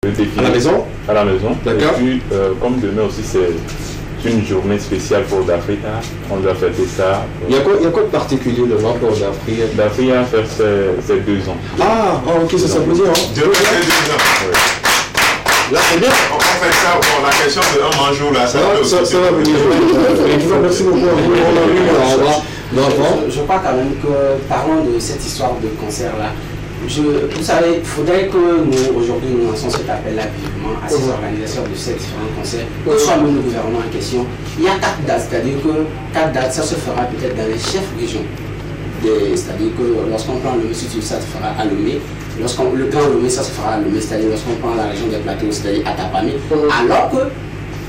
Le défilé À la maison? À la maison. D'accord. Et puis, comme demain aussi, c'est une journée spéciale pour d'Africa. On doit fêter ça. Il y a quoi de particulier demain pour d'Afrique? D'Africa a fait ses 2 ans. Ah, ok, ça veut dire. Hein. Demain, c'est 2 ans. Ouais. Là, c'est bien. On fait ça, bon, la question de un jour là, ça Ça va venir. Merci beaucoup. Je crois quand même que, parlons de cette histoire de concert-là. Vous savez, il faudrait que nous, aujourd'hui, nous lançons cet appel-là vivement à ces organisateurs de ces différents concerts, que ce soit même le gouvernement en question. Il y a 4 dates, c'est-à-dire que 4 dates, ça se fera peut-être dans les chefs régions. C'est-à-dire que lorsqu'on prend le Messie, ça se fera à Lomé. Lorsqu'on le Grand Lomé, ça se fera à Lomé, c'est-à-dire lorsqu'on prend la région des plateaux, c'est-à-dire à Tapamé. Alors que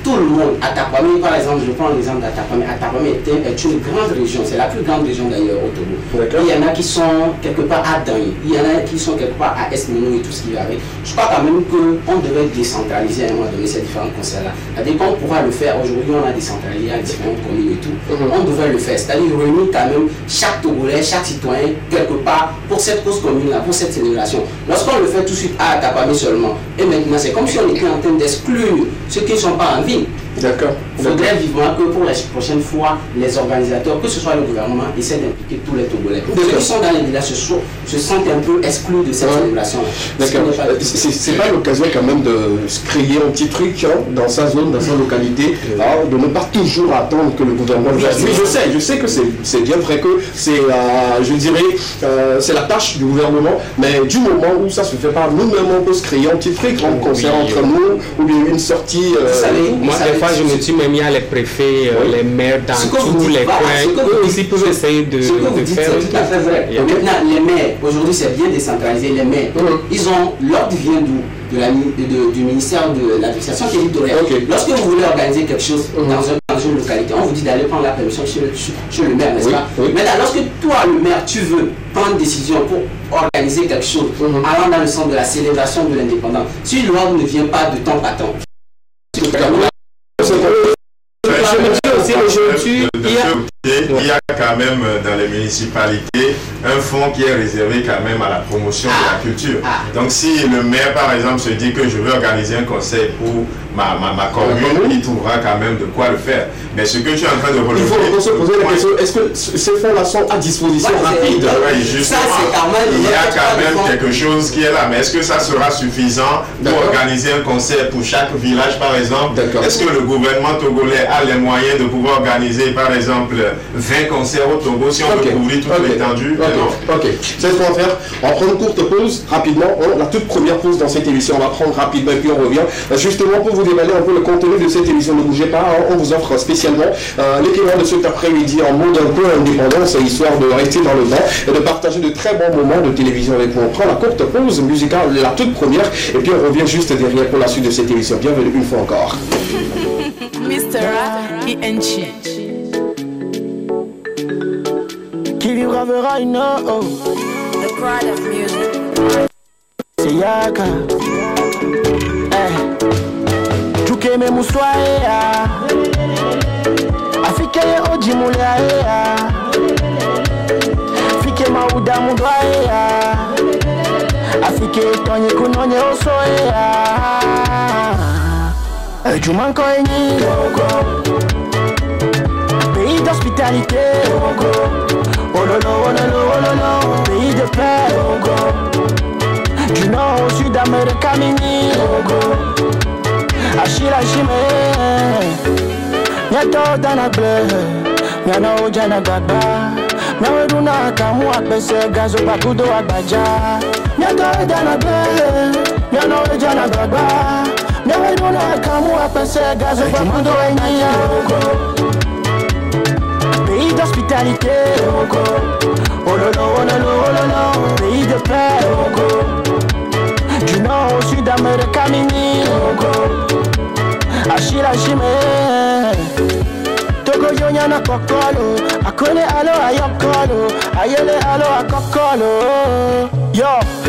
tout le monde, Atapamé, par exemple, je prends l'exemple d'Atapamé. Atapamé est une grande région, c'est la plus grande région d'ailleurs au Togo. Il y en a qui sont quelque part à Danyi, il y en a qui sont quelque part à Esmono et tout ce qui va avec. Je crois quand même qu'on devait décentraliser à un moment donné ces différents concerts-là. C'est-à-dire qu'on pourra le faire. Aujourd'hui, on a décentralisé à différentes communes et tout. On devrait le faire. C'est-à-dire réunir quand même chaque Togolais, chaque citoyen, quelque part, pour cette cause commune-là, pour cette célébration. Lorsqu'on le fait tout de suite à Atapamé seulement, et maintenant c'est comme si on était en train d'exclure ceux qui ne sont pas en ville. D'accord. Il faudrait vivement que pour la prochaine fois, les organisateurs, que ce soit le gouvernement, essaient d'impliquer tous les Togolais. Ceux qui sont dans les villages se sentent un peu exclus de cette célébration. D'accord. C'est pas l'occasion quand même de créer un petit truc dans sa zone, dans sa localité, de ne pas toujours attendre que le gouvernement... Oui, je sais que c'est bien vrai que c'est, je dirais, c'est la tâche du gouvernement, mais du moment où ça se fait pas, nous-mêmes on peut se créer un petit truc, un concert entre nous, ou bien une sortie... Moi, des fois, je me dis, même il y a les préfets, les maires dans tous les coins, eux aussi peuvent essayer de faire. C'est tout à fait vrai. Maintenant, les maires, aujourd'hui, c'est bien décentralisé. Les maires, ils ont, l'ordre vient d'où? Du ministère de l'administration territoriale. Lorsque vous voulez organiser quelque chose dans une localité, on vous dit d'aller prendre la permission chez le maire, n'est-ce pas? Maintenant, lorsque toi, le maire, tu veux prendre une décision pour organiser quelque chose, allant dans le sens de la célébration de l'indépendance, si l'ordre ne vient pas de ton patron, je me dis aussi aujourd'hui, il y a quand même dans les municipalités un fonds qui est réservé quand même à la promotion de la culture. Donc si le maire par exemple se dit que je veux organiser un conseil pour ma commune, il trouvera quand même de quoi le faire. Mais ce que tu es en train de relever... Il faut se poser la question, est-ce que ces fonds-là sont à disposition rapide? Oui, justement, il y a quand même quelque chose qui est là. Mais est-ce que ça sera suffisant pour organiser un concert pour chaque village par exemple? Est-ce que le gouvernement togolais a les moyens de pouvoir organiser par exemple 20 concerts au Togo si on veut couvrir toute l'étendue? Ok, c'est ce qu'on va faire. On prend une courte pause rapidement. La toute première pause dans cette émission, on va prendre rapidement et puis on revient. Justement pour vous déballer un peu le contenu de cette émission, ne bougez pas. On vous offre spécialement l'équivalent de cet après-midi en mode un peu indépendance, histoire de rester dans le vent et de partager de très bons moments de télévision avec vous. On prend la courte pause musicale, la toute première, et puis on revient juste derrière pour la suite de cette émission. Bienvenue une fois encore. Mr. E.N.G. Qui vivra verra une oh. The pride of music. C'est Yaka. Tuke me muswae ya. Afike ye oji mule ya. Fike mauda mudwae ya. Afike tonye kunonye osoe ya. Jumanko enyi. Pays d'hospitalité. Oh lolo, oh lolo, oh lolo, pays de paix. Du nord au sud d'Amérique mini. Achille Achille. Nyato dana bleu. Nyana ojana gaba. Nyaweduna kamu apese gazo bakudo agbaja. Nyato dana bleu. Nyana ojana gaba. Nyaweduna kamu apese gazo bakudo agbaja. Pays d'hospitalité, oh lolo, oh lolo, oh lolo, pays de paix, du nord au sud d'Amérique mini, Achille Achille, Togo Yonyana Kokolo, Akone alo ayokolo, Ayele alo akokolo. Yo,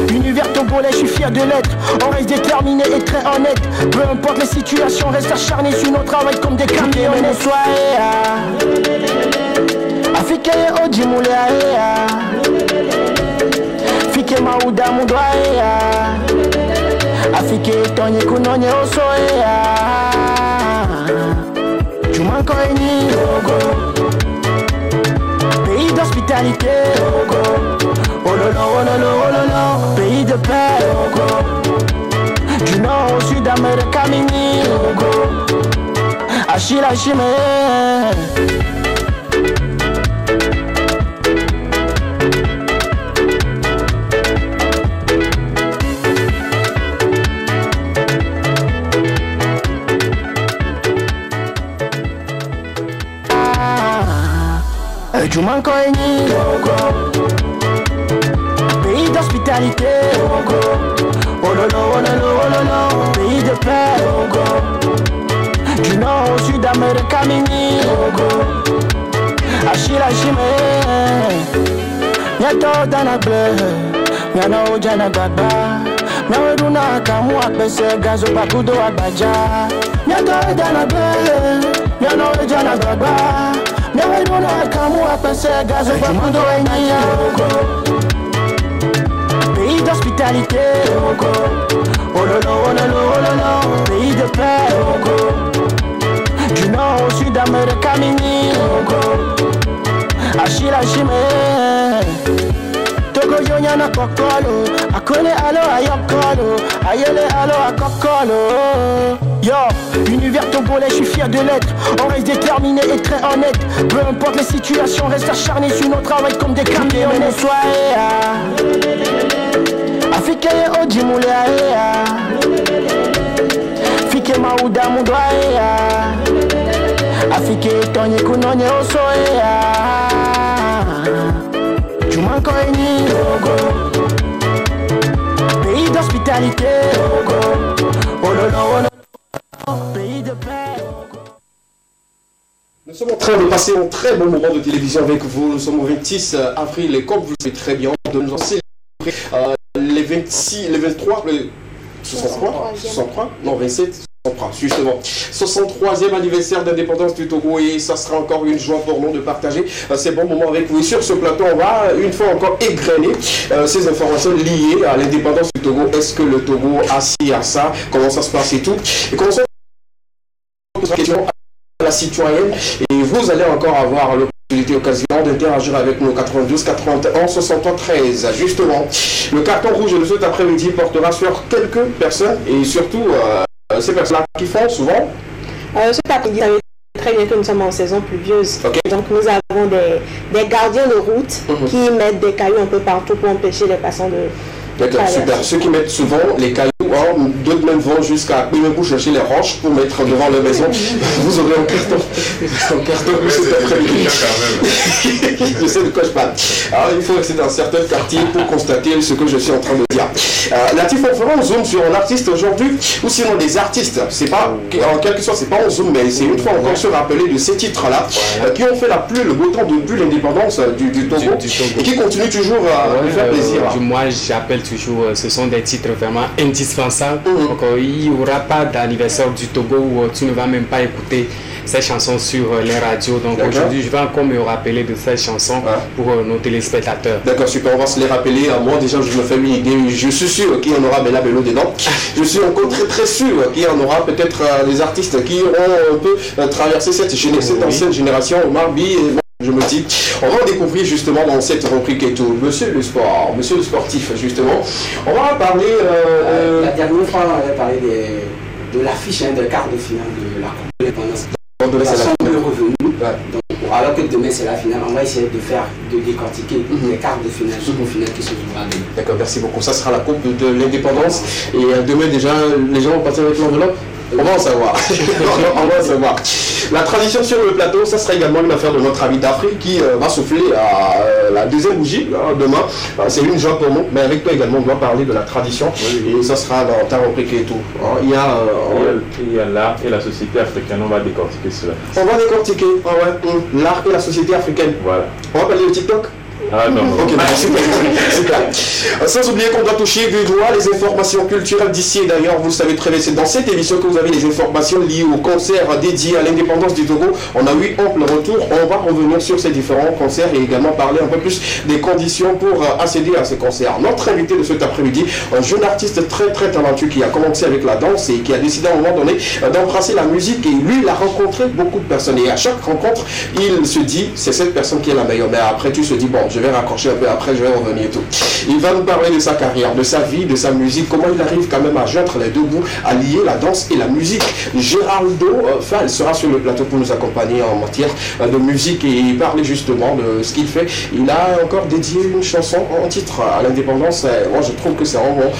univers togolais, je suis fier de l'être. On reste déterminé et très honnête. Peu importe les situations, reste acharné sur nos travail comme des camionnettes. Afike oji mule ya. Fike mauda mudwa ya. Afike tonye kunonye osoya Jumanko eni pays d'hospitalité ololo pays de paix du nord au sud Amérique mini Achille Jumanko eni pays d'hospitalité ololo pays de paix du nord au sud Amérique mini Achille Nyato dana bleu Nyana ojana gaba Naweduna kamu akbese gazo bakudo agbaja Nyato dana bleu Nyana ojana gaba Naweduna kamu akbese gazo bakudo agbaja Pays d'hospitalité ololo pays de paix du nord au sud Amérique mini Achille Togo yonyana kokolo Akone alo ayokolo Ayele alo akokolo Yo, univers togolais, je suis fier de l'être. On reste déterminé et très honnête. Peu importe les situations, reste acharné sur nos travail comme des camionnettes. Afike oji mule aea Fike mauda mudwa ea Afike tonye kunonye oso ea Jumanko eni pays d'hospitalité ololo pays de paix. Nous sommes en train de passer un très bon moment de télévision avec vous. Nous sommes au 26 avril et comme vous le savez très bien, de nous en célébrer les 26, les 23, les 63, non 27, justement, 63e anniversaire d'indépendance du Togo et ça sera encore une joie pour nous de partager ces bons moments avec vous. Et sur ce plateau, on va une fois encore égrener ces informations liées à l'indépendance du Togo. Est-ce que le Togo a ci, à ça, comment ça se passe et tout. Et commençons par la question à la citoyenne et vous allez encore avoir l'occasion d'interagir avec nous 92 91 63 13. Justement, le carton rouge de cet après-midi portera sur quelques personnes et surtout ces personnes-là qui font souvent. Cet après-midi, ça veut dire très bien que nous sommes en saison pluvieuse. Okay. Donc nous avons des gardiens de route qui mettent des cailloux un peu partout pour empêcher les passants de... D'accord, super. Ceux qui mettent souvent les cailloux, d'autres même vont jusqu'à Bimebou chercher les roches pour mettre devant leur maison. Vous aurez un carton rouge cet après-midi. Je sais de quoi je parle. Alors il faut rester dans certains quartiers pour constater ce que je suis en train de dire. Latif, on fera un zoom sur un artiste aujourd'hui, ou sinon des artistes. C'est pas, en quelque sorte, c'est pas un zoom, mais c'est une fois encore se rappeler de ces titres-là qui ont fait la pluie, le beau temps depuis l'indépendance du Togo et qui continuent toujours à nous faire plaisir. Moi, j'appelle toujours, ce sont des titres vraiment indispensables. Donc, il n'y aura pas d'anniversaire du Togo où tu ne vas même pas écouter ces chansons sur les radios. Donc aujourd'hui, je vais encore me rappeler de ces chansons pour nos téléspectateurs. D'accord, super, on va se les rappeler. Moi déjà, je me fais une idée. Je suis sûr qu'il y en aura Bella Bello dedans. Je suis encore très sûr qu'il y en aura peut-être des artistes qui auront un peu traversé cette ancienne génération. Omar Bi et je me dis, on va découvrir justement dans cette rubrique et tout, monsieur le sport, monsieur le sportif justement. On va parler... La dernière fois, on avait parlé de l'affiche de quart de finale de la Coupe de l'Indépendance. Alors que demain c'est la finale, on va essayer de décortiquer les quarts de finale, jusqu'au final qui se jouera demain. D'accord, merci beaucoup. Ça sera la Coupe de l'Indépendance. Et demain déjà, les gens vont passer avec l'enveloppe. On va en savoir. On va en savoir. La tradition sur le plateau, ça sera également une affaire de notre ami d'Afrique qui va souffler à la deuxième bougie demain. C'est une joie pour nous. Mais avec toi également, on doit parler de la tradition. Et ça sera dans ta rubrique et tout. Il y a l'art et la société africaine. On va décortiquer cela. On va décortiquer l'art et la société africaine. Voilà. On va parler de TikTok. Ah non. Ok, super. Sans oublier qu'on doit toucher du doigt les informations culturelles d'ici. Et d'ailleurs, vous le savez très bien, c'est dans cette émission que vous avez les informations liées au concert dédié à l'indépendance du Togo. On a eu ample retour. On va revenir sur ces différents concerts et également parler un peu plus des conditions pour accéder à ces concerts. Notre invité de cet après-midi, un jeune artiste très très talentueux qui a commencé avec la danse et qui a décidé à un moment donné d'embrasser la musique. Et lui, il a rencontré beaucoup de personnes. Et à chaque rencontre, il se dit, c'est cette personne qui est la meilleure. Mais après, tu te dis, bon, je vais raccrocher un peu, après je vais revenir et tout. Il va nous parler de sa carrière, de sa vie, de sa musique, comment il arrive quand même à joindre les deux bouts, à lier la danse et la musique. Géraldo Fall sera sur le plateau pour nous accompagner en matière de musique et parler justement de ce qu'il fait. Il a encore dédié une chanson en titre à l'indépendance. Moi, je trouve que c'est vraiment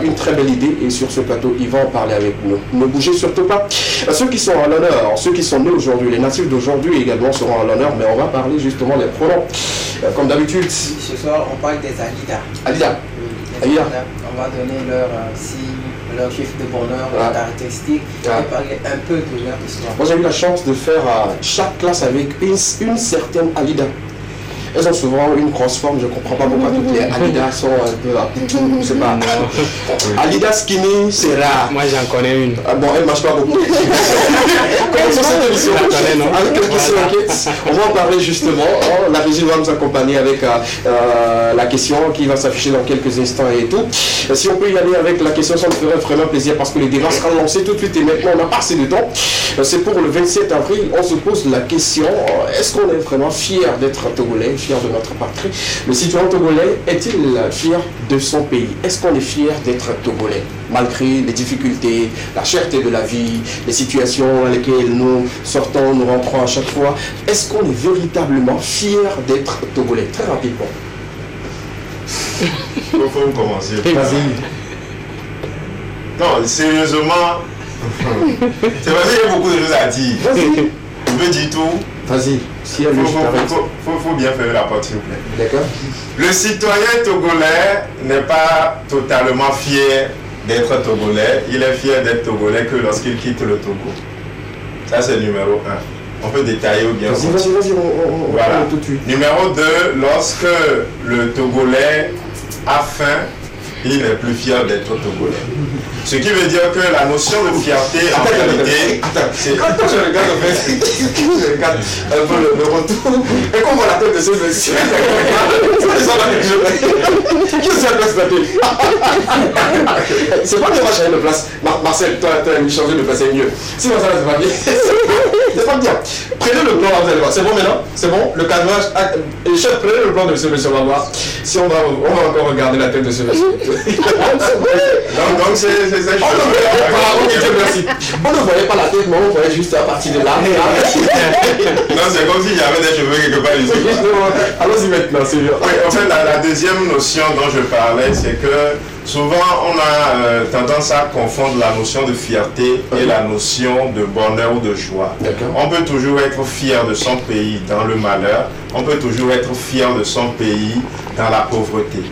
une très belle idée et sur ce plateau, il va en parler avec nous. Ne bougez surtout pas. Ceux qui sont à l'honneur, ceux qui sont nés aujourd'hui, les natifs d'aujourd'hui également seront à l'honneur, mais on va parler justement des pronoms. Comme d'habitude. Ce soir, on parle des Alida. Alida. Oui, on va donner leur chiffre de bonheur, leurs caractéristiques, et parler un peu de leur histoire. Moi, j'ai eu la chance de faire chaque classe avec une certaine Alida. Elles ont souvent une grosse forme, je ne comprends pas pourquoi toutes les Alida sont un peu à poutou, je sais pas. Alida skinny, c'est rare. Moi j'en connais une. Ah bon, elle ne marche pas beaucoup. Commençons cette émission avec quelques enquêtes. On va en parler justement. La régie va nous accompagner avec la question qui va s'afficher dans quelques instants et tout. Si on peut y aller avec la question, ça me ferait vraiment plaisir parce que les débats seront lancés tout de suite et maintenant on n'a pas assez de temps. C'est pour le 27 avril, on se pose la question, est-ce qu'on est vraiment fier d'être togolais, fier de notre patrie? Le citoyen togolais est-il fier de son pays? Est-ce qu'on est fier d'être togolais malgré les difficultés, la cherté de la vie, les situations dans lesquelles nous sortons, nous rentrons à chaque fois? Est-ce qu'on est véritablement fier d'être togolais? Très rapidement. Il faut commencer. Vas-y. Non, sérieusement, c'est vrai qu'il y a beaucoup de choses à dire. Vas-y. Je veux dire tout. Vas-y. Si elle faut bien faire la porte, s'il vous plaît. D'accord. Le citoyen togolais n'est pas totalement fier d'être togolais. Il est fier d'être togolais que lorsqu'il quitte le Togo. Ça, c'est numéro 1. On peut détailler ou bien. Vas-y, on voilà. tout de suite. Numéro 2, lorsque le Togolais a faim, il n'est plus fier d'être togolais. Ce qui veut dire que la notion de fierté, en réalité, c'est... Quand je regarde, en fait, je regarde un peu le retour, et qu'on voit la tête de ce monsieur, c'est pas que moi changer de place. Marcel, toi, tu as changé de place, c'est mieux. Sinon, ça, c'est pas bien. C'est pas bien. Prenez le plan, vous allez voir. C'est bon maintenant? C'est bon? Le cadrage. Chef, prenez le plan de ce monsieur, on va voir. Si on va encore regarder la tête de ce monsieur. Donc c'est ça. On ne voyait pas la tête, mais on voyait juste à partir de là. Non, c'est comme s'il y avait des cheveux quelque part ici. Allons-y maintenant, c'est bien. Oui, en fait, la deuxième notion dont je parlais, c'est que souvent on a tendance à confondre la notion de fierté et la notion de bonheur ou de joie. On peut toujours être fier de son pays dans le malheur, on peut toujours être fier de son pays dans la pauvreté.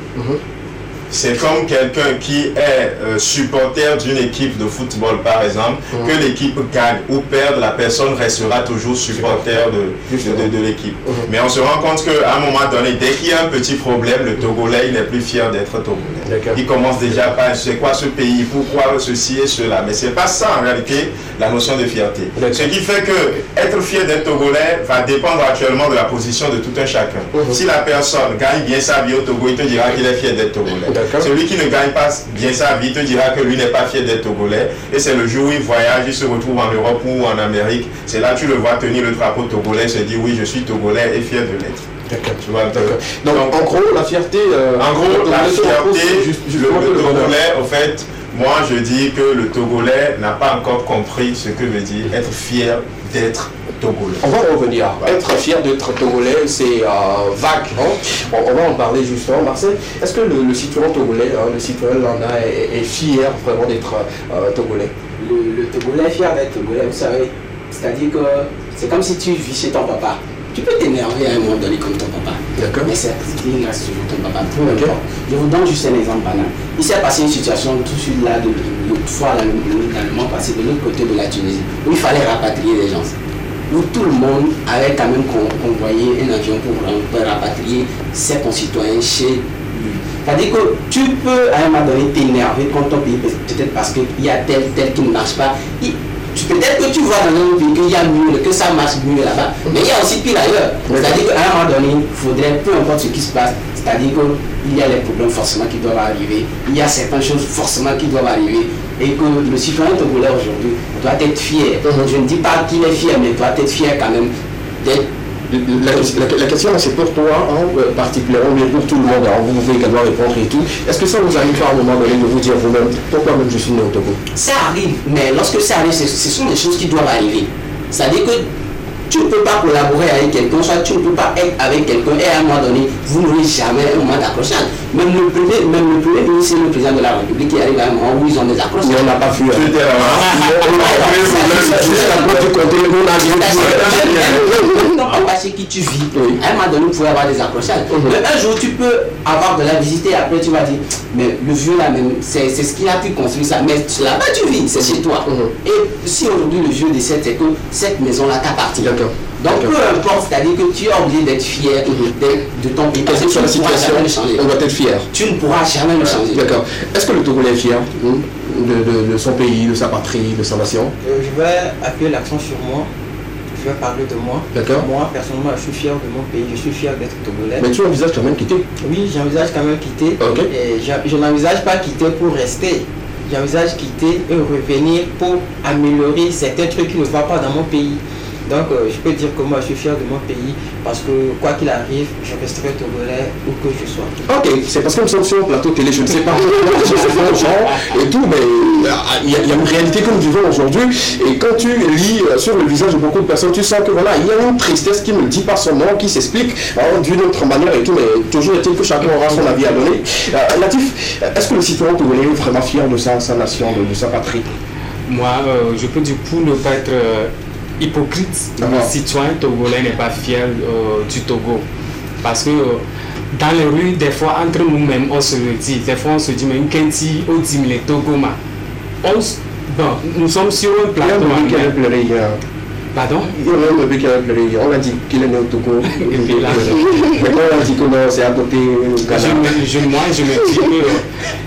C'est comme quelqu'un qui est supporter d'une équipe de football, par exemple, que l'équipe gagne ou perde, la personne restera toujours supporter de l'équipe. Mais on se rend compte qu'à un moment donné, dès qu'il y a un petit problème, le Togolais, il n'est plus fier d'être Togolais. Il commence déjà par c'est quoi ce pays, pourquoi ceci et cela. Mais c'est pas ça en réalité la notion de fierté. Ce qui fait que être fier d'être Togolais va dépendre actuellement de la position de tout un chacun. Si la personne gagne bien sa vie au Togo, il te dira qu'il est fier d'être Togolais. Celui qui ne gagne pas bien sa vie te dira que lui n'est pas fier d'être togolais. Et c'est le jour où il voyage, il se retrouve en Europe ou en Amérique. C'est là que tu le vois tenir le drapeau togolais et se dire oui, je suis togolais et fier de l'être. Tu vois, donc en gros, la fierté... en gros, la fierté, le togolais, au fait, moi je dis que le togolais n'a pas encore compris ce que veut dire être fier d'être togolais. On va revenir. Être fier d'être togolais, c'est vague. On va en parler justement. Marcel, est-ce que le citoyen togolais, le citoyen lambda est fier vraiment d'être togolais? Le Togolais est fier d'être togolais, vous savez. C'est-à-dire que c'est comme si tu vis chez ton papa. Tu peux t'énerver à un moment donné comme ton papa. D'accord. Mais c'est il reste toujours ton papa. Je vous donne juste un exemple banal. Il s'est passé une situation tout de suite là, l'autre fois, dans le mois passé, de l'autre côté de la Tunisie, où il fallait rapatrier les gens. où tout le monde avait quand même convoyé un avion pour rapatrier ses concitoyens chez lui. C'est-à-dire que tu peux à un moment donné t'énerver contre ton pays, peut-être parce qu'il y a tel qui ne marche pas. Peut-être que tu vois dans un pays qu'il y a mieux, que ça marche mieux là-bas, mais il y a aussi pire ailleurs. C'est-à-dire qu'à un moment donné, il faudrait, peu importe ce qui se passe, c'est-à-dire qu'il y a les problèmes forcément qui doivent arriver, il y a certaines choses forcément qui doivent arriver, et que le citoyen togolais aujourd'hui doit être fier. Je ne dis pas qu'il est fier, mais doit être fier quand même d'être. La question c'est pour toi particulièrement, mais pour tout le monde, alors vous pouvez également répondre et tout. Est-ce que ça vous arrive à un moment donné de vous dire vous-même pourquoi même je suis né au Togo? Ça arrive, mais lorsque ça arrive, ce sont des choses qui doivent arriver. C'est-à-dire que tu ne peux pas collaborer avec quelqu'un, soit tu ne peux pas être avec quelqu'un et à un moment donné, vous n'aurez jamais un moment d'accrochage. Même le premier ministre et le président de la République qui arrive à un moment où ils ont des accrochages. Mais on n'a pas vu. Pas chez qui tu vis. À un moment donné, vous pouvez avoir des accrochages. Mais un jour, tu peux avoir de la visite et après tu vas dire, mais le vieux là même, c'est ce qu'il a pu construire ça. Mais là-bas tu vis, c'est chez toi. Et si aujourd'hui le vieux décède, c'est que cette maison-là t'appartient. Donc peu importe, c'est-à-dire que tu es obligé d'être fier de ton pays. Parce que tu ne pourras jamais le changer. On doit être fier. Tu ne pourras jamais le changer. D'accord. Est-ce que le Togolais est fier de son pays, de sa patrie, de sa nation? Je vais appuyer l'accent sur moi. Je vais parler de moi. D'accord. Moi, personnellement, je suis fier de mon pays. Je suis fier d'être togolais. Mais tu envisages quand même quitter? Oui, j'envisage quand même quitter. Okay. Et je n'envisage pas quitter pour rester. J'envisage quitter et revenir pour améliorer certains trucs qui ne vont pas dans mon pays. Donc, je peux dire que moi, je suis fier de mon pays parce que, quoi qu'il arrive, je resterai togolais où que je sois. Ok, c'est parce que nous sommes sur un plateau télé, je ne sais pas et tout, mais il y a une réalité que nous vivons aujourd'hui. Et quand tu lis sur le visage de beaucoup de personnes, tu sens que voilà, il y a une tristesse qui ne dit pas son nom, qui s'explique d'une autre manière et tout, mais toujours est-il que chacun aura son avis à donner. Latif, est-ce que le citoyen togolais est vraiment fier de sa nation, de sa patrie? Moi, je peux du coup ne pas être hypocrite. Le citoyen togolais n'est pas fier du Togo. Parce que dans les rues, des fois, entre nous-mêmes, on se le dit. Des fois, on se dit, mais Nkenti, Odim, les Togoma. Bon, nous sommes sur un plateau. Pardon? Il y a un bébé qui a pleuré. On a dit qu'il est né au Togo. Et puis là, on a dit que non, c'est à côté du Ghana. Moi,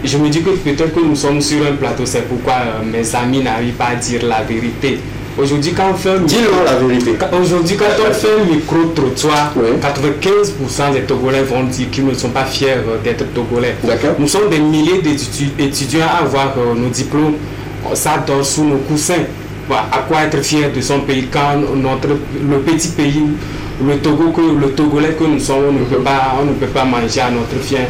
je me dis que peut-être que nous sommes sur un plateau, c'est pourquoi mes amis n'arrivent pas à dire la vérité. Aujourd'hui, quand on fait un micro-trottoir, 95% des Togolais vont dire qu'ils ne sont pas fiers d'être Togolais. Nous sommes des milliers d'étudiants à avoir nos diplômes, ça dort sous nos coussins. À quoi être fier de son pays quand le petit pays, le Togolais que nous sommes, on ne peut pas manger à notre faim.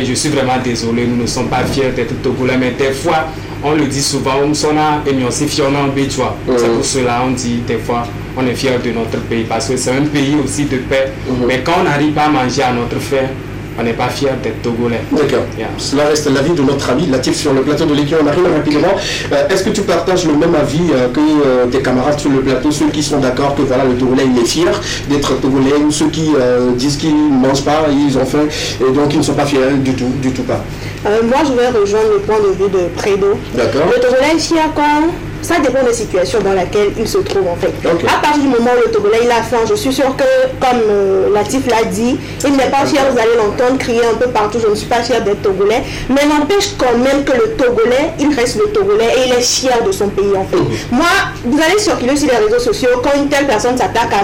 Je suis vraiment désolé, nous ne sommes pas fiers d'être Togolais, mais des fois, on le dit souvent, c'est pour cela on dit des fois on est fier de notre pays parce que c'est un pays aussi de paix. Mais quand on n'arrive pas à manger à notre faim, on n'est pas fier d'être Togolais. D'accord. Cela reste l'avis de notre ami Latif sur le plateau de l'équipe. On arrive rapidement. Est-ce que tu partages le même avis que tes camarades sur le plateau, ceux qui sont d'accord que voilà, le Togolais il est fier d'être Togolais, ou ceux qui disent qu'ils ne mangent pas, ils ont faim et donc ils ne sont pas fiers du tout pas? Moi je vais rejoindre le point de vue de Prédo. D'accord. Le Togolais est fier quand ça dépend des situations dans lesquelles il se trouve en fait. Okay. À partir du moment où le Togolais il a faim, je suis sûr que, comme Latif l'a dit, il n'est pas fier, vous allez l'entendre crier un peu partout, je ne suis pas fier d'être Togolais, mais n'empêche quand même que le Togolais, il reste le Togolais et il est fier de son pays en fait. Moi, vous allez circuler sur les réseaux sociaux, quand une telle personne s'attaque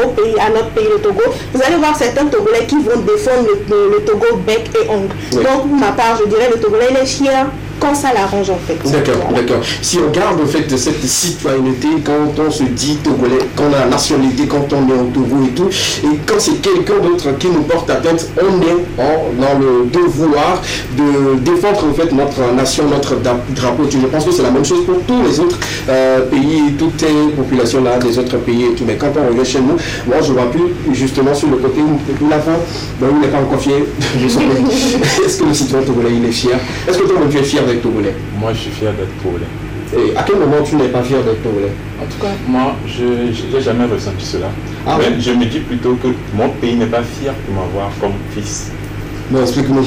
au pays, à notre pays, le Togo, vous allez voir certains Togolais qui vont défendre le Togo bec et ongle. Donc pour ma part, je dirais le Togolais, il est fier quand ça l'arrange en fait. D'accord. Si on regarde en fait de cette citoyenneté, quand on se dit Togolais, quand on a la nationalité, quand on est au Togo et tout, et quand c'est quelqu'un d'autre qui nous porte atteinte, on est dans le devoir de défendre en fait notre nation, notre drapeau. Je pense que c'est la même chose pour tous les autres pays, toutes les populations là, des autres pays et tout. Mais quand on revient chez nous, moi je vois plus justement sur le côté où la fin, il n'est pas encore fier de son pays. Est-ce que le citoyen togolais il est fier? Est-ce que toi tu es fier d'être Togolais? Moi, je suis fier d'être Togolais. Et à quel moment tu n'es pas fier d'être Togolais? En tout cas, moi, je n'ai jamais ressenti cela. Mais je me dis plutôt que mon pays n'est pas fier de m'avoir comme fils. Non, explique-moi.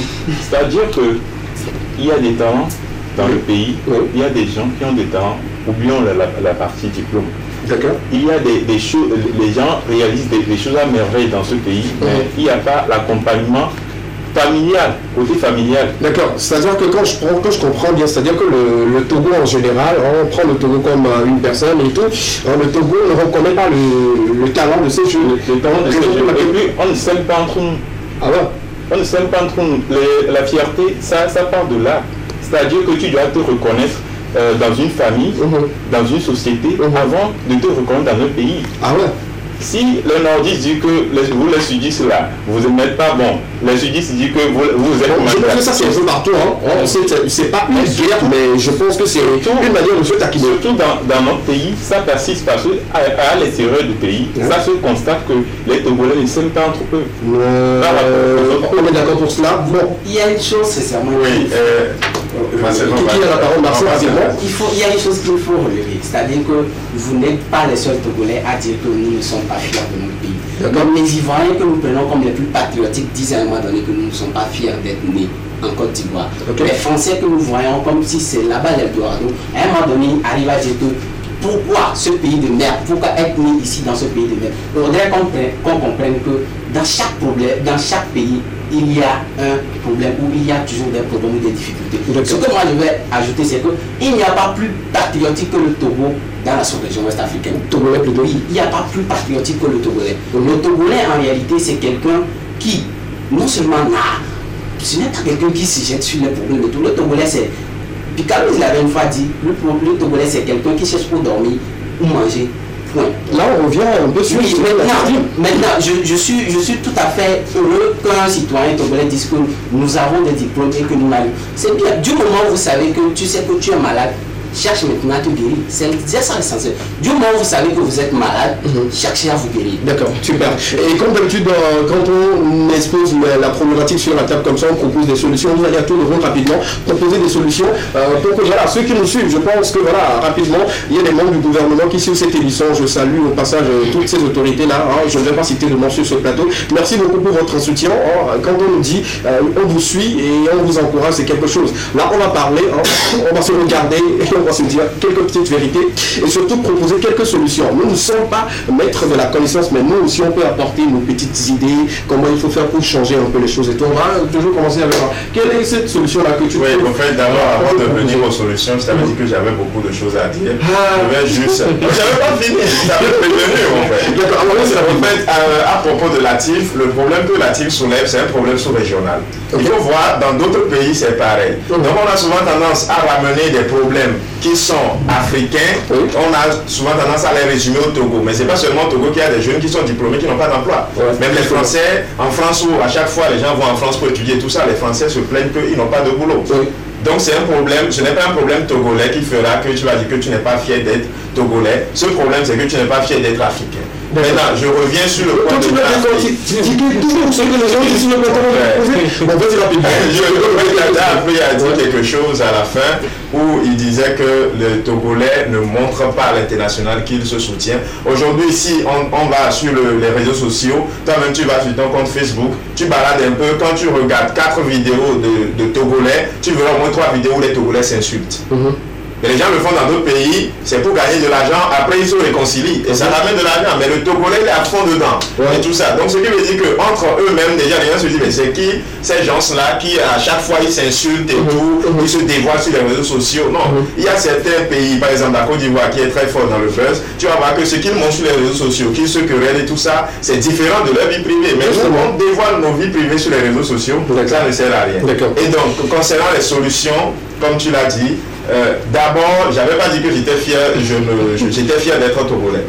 C'est-à-dire qu'il y a des talents dans le pays, il y a des gens qui ont des talents oublions la partie diplôme. D'accord. Il y a des choses, les gens réalisent des choses à merveille dans ce pays, mais il n'y a pas l'accompagnement familial, côté familial. D'accord, c'est-à-dire que quand je comprends bien, c'est-à-dire que le Togo en général, on prend le Togo comme une personne et tout, le Togo ne reconnaît pas le talent de ces jeunes. Le talent de ces jeunes. Et puis, on ne s'aime pas entre nous. Ah ouais. On ne s'aime pas entre nous. La fierté, ça part de là. C'est-à-dire que tu dois te reconnaître dans une famille, dans une société, avant de te reconnaître dans un pays. Ah ouais. Si le nordiste dit que vous les sudistes là, vous n'êtes pas bon, les sudistes disent que vous êtes mal. Je pense que ça c'est un peu partout, hein. C'est pas une guerre, mais je pense que c'est une manière de se taquiner. Surtout dans notre pays, ça persiste parce qu'à l'extérieur du pays, ça se constate que les Togolais ne s'aiment pas entre eux. On est d'accord pour cela. Bon. Il y a une chose, sincèrement. Oui. Qui a la parole, Marcel, il y a une chose qu'il faut relever, c'est-à-dire que vous n'êtes pas les seuls Togolais à dire que nous ne sommes pas fiers de notre pays. Comme les Ivoiriens que nous prenons comme les plus patriotiques disent à un moment donné que nous ne sommes pas fiers d'être nés en Côte d'Ivoire. Les Français que nous voyons comme si c'est là-bas l'Eldorado, à un moment donné, arrivent à dire que pourquoi ce pays de merde, pourquoi être né ici dans ce pays de merde. Il faudrait qu'on comprenne que dans chaque problème, dans chaque pays, il y a un problème ou il y a toujours des problèmes ou des difficultés. Ce que moi je vais ajouter, c'est qu'il n'y a pas plus patriotique que le Togo dans la sous-région ouest africaine. Togolais plutôt. Il n'y a pas plus patriotique que le Togolais. Le Togolais en réalité c'est quelqu'un qui non seulement ce n'est pas quelqu'un qui se jette sur les problèmes de tout. Le Togolais c'est, puis Carlos l'avait une fois dit, le Togolais c'est quelqu'un qui cherche pour dormir ou manger. Point. Là on revient un peu sur maintenant je suis tout à fait heureux qu'un citoyen togolais dise que nous avons des diplômes et que nous n'avons. C'est bien, du moment où vous savez que tu sais que tu es malade, cherche maintenant à te guérir. C'est ça l'essentiel. Du moment où vous savez que vous êtes malade, cherchez à vous guérir. D'accord, super. Et comme d'habitude, quand on expose la problématique sur la table comme ça, on propose des solutions. Vous allez à tout le monde rapidement proposer des solutions pour que voilà, ceux qui nous suivent, je pense que voilà, rapidement, il y a des membres du gouvernement qui suivent cette émission. Je salue au passage toutes ces autorités-là. Je ne vais pas citer le nom sur ce plateau. Merci beaucoup pour votre soutien. Quand on nous dit on vous suit et on vous encourage, c'est quelque chose. Là, on va parler, on va se regarder et on va se dire quelques petites vérités et surtout proposer quelques solutions. Nous ne sommes pas maîtres de la connaissance, mais nous aussi on peut apporter nos petites idées, comment il faut faire pour changer un peu les choses et tout. On va toujours commencer avec quelle est cette solution-là que tu trouves? Oui, en fait, d'abord, avant de venir aux solutions, je t'avais dit que j'avais beaucoup de choses à dire. Je vais juste... J'avais pas fini, j'avais prévenu en fait. En fait, à propos de l'ATIF, le problème que l'ATIF soulève, c'est un problème sous-régional. Il faut voir, dans d'autres pays, c'est pareil. Donc on a souvent tendance à ramener des problèmes qui sont africains, on a souvent tendance à les résumer au Togo. Mais c'est pas seulement au Togo qu'il y a des jeunes qui sont diplômés qui n'ont pas d'emploi. Même les Français, en France, où à chaque fois les gens vont en France pour étudier tout ça, les Français se plaignent qu'ils n'ont pas de boulot. Donc c'est un problème, ce n'est pas un problème togolais qui fera que tu vas dire que tu n'es pas fier d'être togolais. Ce problème, c'est que tu n'es pas fier d'être africain. Maintenant, je reviens sur le point de l'Afrique. Je a dit quelque chose à la fin où il disait que le Togolais ne montre pas à l'international qu'il se soutient. Aujourd'hui, ici, on va sur les réseaux sociaux. Toi-même, tu vas sur ton compte Facebook, tu balades un peu. Quand tu regardes 4 vidéos de Togolais, tu verras au moins 3 vidéos où les Togolais s'insultent. Et les gens le font dans d'autres pays, c'est pour gagner de l'argent, après ils se réconcilient. Et ça ramène de l'argent, mais le Togolais il est à fond dedans. Et tout ça. Donc ce qui veut dire qu'entre eux-mêmes, déjà les gens se disent, mais c'est qui ces gens-là qui à chaque fois ils s'insultent et tout, ils se dévoilent sur les réseaux sociaux. Non, il y a certains pays, par exemple la Côte d'Ivoire qui est très fort dans le buzz, tu vas voir que ce qu'ils montrent sur les réseaux sociaux, qu'ils se querellent et tout ça, c'est différent de leur vie privée. Mais nous, on dévoile nos vies privées sur les réseaux sociaux, ça ne sert à rien. Et donc, concernant les solutions, comme tu l'as dit, d'abord, j'avais pas dit que j'étais fier, j'étais fier d'être togolais.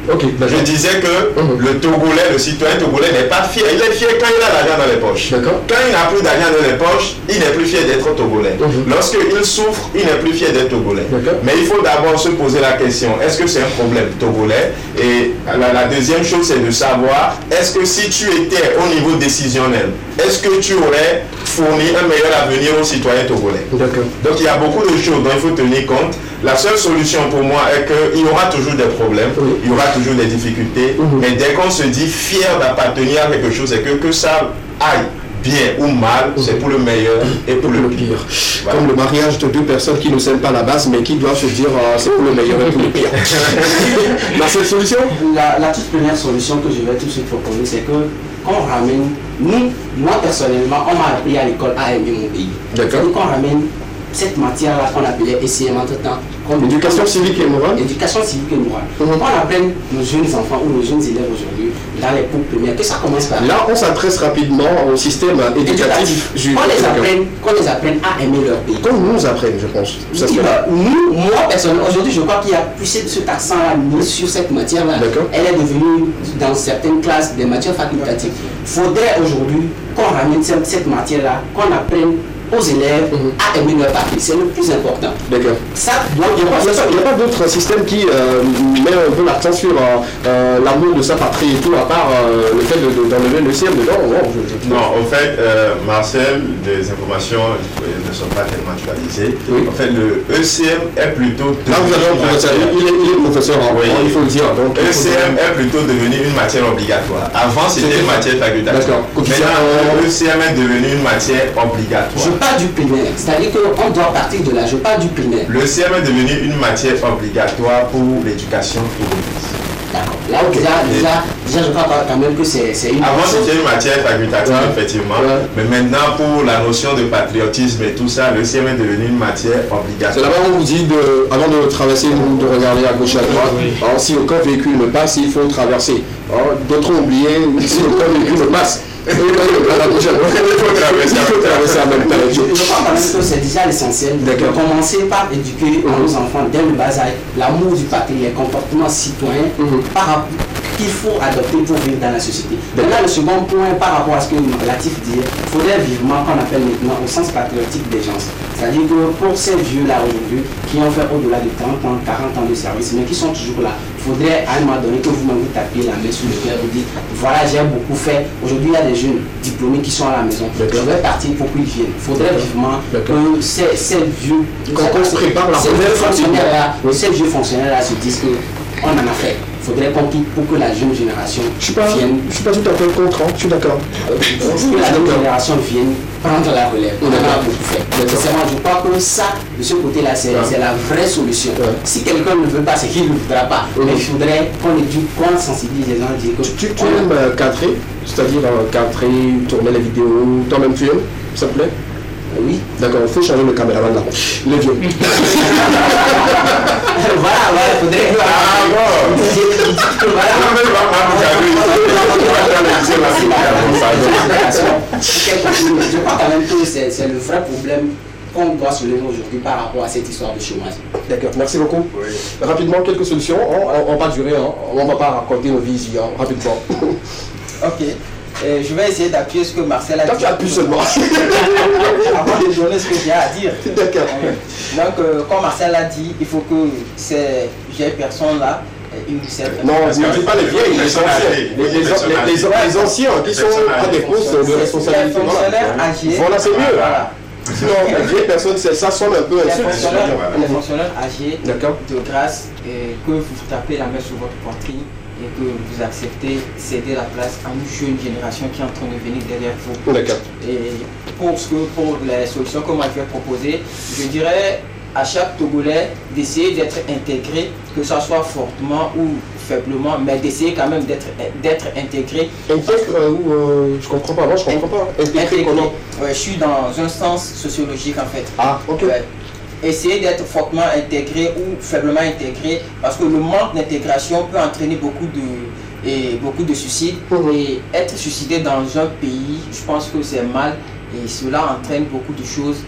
Je disais que le Togolais, le citoyen togolais n'est pas fier. Il est fier quand il a l'argent dans les poches. Quand il n'a plus d'argent dans les poches, il n'est plus fier d'être togolais. Lorsqu'il souffre, il n'est plus fier d'être togolais. Mais il faut d'abord se poser la question, est-ce que c'est un problème togolais? Et la deuxième chose, c'est de savoir, est-ce que si tu étais au niveau décisionnel, est-ce que tu aurais fourni un meilleur avenir aux citoyens togolais? Donc il y a beaucoup de choses dont il faut tenir compte. La seule solution pour moi est qu'il y aura toujours des problèmes, il y aura toujours des difficultés, mais dès qu'on se dit fier d'appartenir à quelque chose et que ça aille bien ou mal, c'est pour le meilleur et pour le pire. Voilà. Comme le mariage de deux personnes qui ne s'aiment pas à la base, mais qui doivent se dire c'est pour le meilleur et pour le pire. Dans cette solution, la toute première solution que je vais tout de suite proposer, c'est que quand on ramène, moi personnellement, on m'a appris à l'école à aimer mon pays. D'accord. Donc on ramène cette matière-là qu'on appelait SCM entre-temps. Éducation civique et morale. Éducation civique et morale. On apprenne nos jeunes enfants ou nos jeunes élèves aujourd'hui dans les cours primaires, que ça commence par là. On s'adresse rapidement au système éducatif. Qu'on les apprenne à aimer leur pays. Qu'on nous apprenne, je pense. Moi personnellement, aujourd'hui, je crois qu'il y a plus cet accent-là mis sur cette matière-là. Elle est devenue, dans certaines classes, des matières facultatives. Il faudrait aujourd'hui qu'on ramène cette matière-là, qu'on apprenne aux élèves à aimer leur partie. C'est le plus important. D'accord. Il n'y a pas d'autre système qui met un peu l'accent sur l'amour de sa patrie et tout, à part le fait d'enlever le CM dedans. Non, en fait, Marcel, des informations ne sont pas tellement actualisées. Oui. En fait, le ECM est plutôt... Là, vous avez un professeur, il est professeur, oui. Il faut le dire. Donc, ECM est plutôt devenu une matière obligatoire. Avant, c'était une matière facultative. Maintenant, l'ECM est devenu une matière obligatoire. Pas du primaire, c'est-à-dire qu'on doit partir de là, je parle du primaire. Le CM est devenu une matière obligatoire pour l'éducation féminine. D'accord. Là, déjà, je crois quand même que c'est une... Avant, c'était une matière facultative, effectivement. Mais maintenant, pour la notion de patriotisme et tout ça, le CM est devenu une matière obligatoire. C'est là-bas où on vous dit, avant de traverser, de regarder à gauche et à droite. Alors, si aucun véhicule ne passe, il faut traverser. D'autres ont oublié, si aucun véhicule ne passe, il faut traverser en même temps. Je crois quand même que c'est déjà l'essentiel de commencer par éduquer nos enfants dès le bas âge l'amour du patrie, les comportements citoyens qu'il faut adopter pour vivre dans la société. Maintenant, le second point par rapport à ce que Latif dit, il faudrait vivement qu'on appelle maintenant au sens patriotique des gens. C'est-à-dire que pour ces vieux-là aujourd'hui, qui ont fait au-delà de 30 ans, 40 ans de service, mais qui sont toujours là, il faudrait à un moment donné que vous-même vous tapiez la main sur le cœur et vous dites, voilà, j'ai beaucoup fait. Aujourd'hui, il y a des jeunes diplômés qui sont à la maison. Je vais partir pour qu'ils viennent. Il faudrait vivement que ces vieux, qu'on se prépare la ces vieux fonctionnaires-là se disent qu'on en a fait. Il faudrait qu'on quitte pour que la jeune génération vienne. Je suis pas tout à fait contre, je suis d'accord. Pour que la jeune génération vienne prendre la relève. On en a beaucoup fait. Sincèrement, je crois que ça, de ce côté-là, c'est la vraie solution. Si quelqu'un ne veut pas, c'est qu'il ne voudra pas. Mais il faudrait qu'on éduque, qu'on sensibilise les gens. Tu aimes cadrer, c'est-à-dire cadrer, tourner les vidéos, toi-même tu aimes, ça te plaît? Oui. D'accord, il faut changer le caméraman là. Les vieux. Voilà, il faudrait. Je crois quand même que c'est le vrai problème qu'on doit soulever aujourd'hui par rapport à cette histoire de chômage. D'accord, merci beaucoup. Oui. Rapidement, quelques solutions. On va pas durer, on ne va pas raconter nos visions rapidement. Ok. Je vais essayer d'appuyer ce que Marcel a dit. Tu appuies seulement. Avant de donner ce que j'ai à dire. D'accord. Donc, comme Marcel l'a dit, il faut que ces vieilles personnes-là, non, je ne dis pas les vieilles, les anciens qui sont à des postes de responsabilité. Les fonctionnaires âgés. Voilà, c'est mieux. Sinon, les vieilles personnes, ça sonne un peu insulte. Les fonctionnaires âgés, de grâce, que vous tapez la main sur votre poitrine et que vous acceptez céder la place à une jeune génération qui est en train de venir derrière vous. D'accord. Et pour les solutions que moi je vais proposer, je dirais à chaque Togolais d'essayer d'être intégré, que ce soit fortement ou faiblement, mais d'essayer quand même d'être intégré. Intègre ou je comprends pas, moi je comprends pas. Intégré. Je suis dans un sens sociologique en fait. Ah, ok. Essayer d'être fortement intégré ou faiblement intégré, parce que le manque d'intégration peut entraîner beaucoup de suicides. Et être suicidé dans un pays, je pense que c'est mal et cela entraîne beaucoup de choses.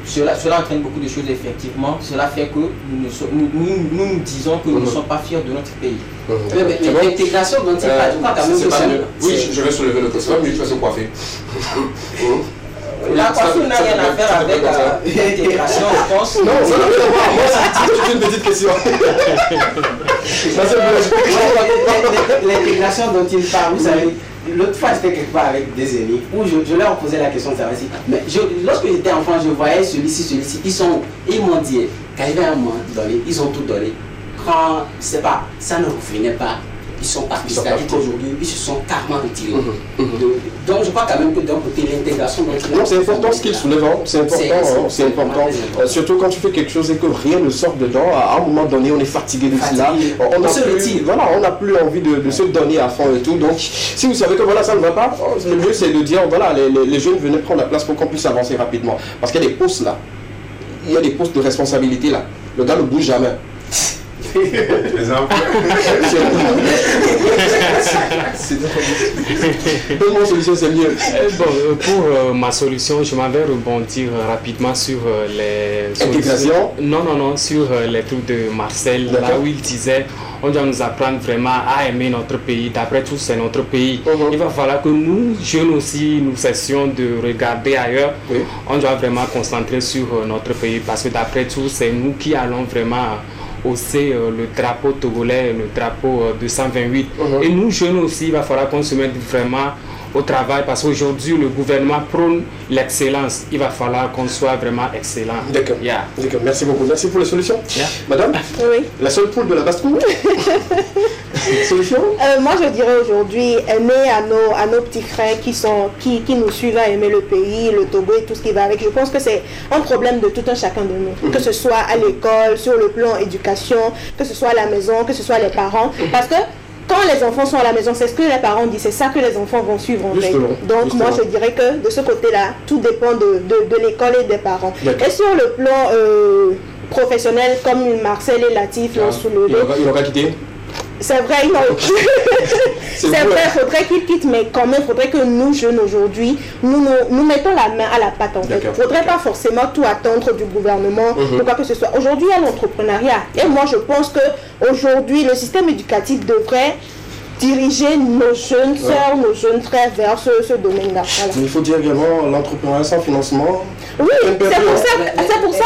Cela entraîne beaucoup de choses effectivement. Cela fait que nous disons que nous ne sommes pas fiers de notre pays. Mais l'intégration dont il parle, quand même. Oui, je vais soulever le question, mais je vais se coiffer. La coiffure n'a rien à faire avec l'intégration, je pense. Non, ça n'a rien à voir. Moi, c'est une petite question. L'intégration dont il parle, vous savez, l'autre fois j'étais quelque part avec des amis où je leur posais la question de savoir si. Mais lorsque j'étais enfant, je voyais celui-ci, ils m'ont dit, quand il y avait un moment donné, ils ont tout donné. Quand, je sais pas, ça ne revenait pas. ils sont partis. C'est-à-dire qu'aujourd'hui, ils se sont carrément retirés. Donc je crois quand même que d'un côté, l'intégration... Non, c'est important ce qu'il soulève, c'est important. Surtout quand tu fais quelque chose et que rien ne sort dedans, à un moment donné, on est fatigué de cela. On n'a plus envie de se donner à fond et tout. Donc, si vous savez que voilà, ça ne va pas, le mieux c'est de dire, voilà, les jeunes venaient prendre la place pour qu'on puisse avancer rapidement. Parce qu'il y a des postes là. Il y a des postes de responsabilité là. Le gars ne bouge jamais. Les enfants. Donne-moi solution, c'est mieux. Pour ma solution, je m'en vais rebondir rapidement sur les intégration. Non, sur les trucs de Marcel, là où il disait on doit nous apprendre vraiment à aimer notre pays. D'après tout, c'est notre pays. Il va falloir que nous, jeunes aussi, nous cessions de regarder ailleurs. On doit vraiment concentrer sur notre pays parce que d'après tout, c'est nous qui allons vraiment hausser le drapeau togolais, le drapeau 228. Et nous, jeunes aussi, il va falloir qu'on se mette vraiment au travail parce qu'aujourd'hui, le gouvernement prône l'excellence. Il va falloir qu'on soit vraiment excellent. D'accord. D'accord. Merci beaucoup. Merci pour les solutions. Madame, la seule poule de la basse-cour. Solution Moi, je dirais aujourd'hui, aimer à nos petits frères qui nous suivent à aimer le pays, le Togo et tout ce qui va avec. Je pense que c'est un problème de tout un chacun de nous. Que ce soit à l'école, sur le plan éducation, que ce soit à la maison, que ce soit les parents. Parce que quand les enfants sont à la maison, c'est ce que les parents disent, c'est ça que les enfants vont suivre en fait. Donc moi je dirais que de ce côté-là, tout dépend de l'école et des parents. Et sur le plan professionnel, comme Marcel et Latif l'ont soulevé, il aura quitté. C'est vrai, c'est vrai, il faudrait qu'ils quittent, mais quand même, il faudrait que nous, jeunes aujourd'hui, nous mettons la main à la pâte en fait. Il ne faudrait pas forcément tout attendre du gouvernement, ou quoi que ce soit. Aujourd'hui, il y a l'entrepreneuriat. Et moi, je pense qu'aujourd'hui, le système éducatif devrait diriger nos jeunes sœurs, nos jeunes frères vers ce domaine-là. Voilà. Mais il faut dire également l'entrepreneuriat sans financement. Oui, c'est pour ça.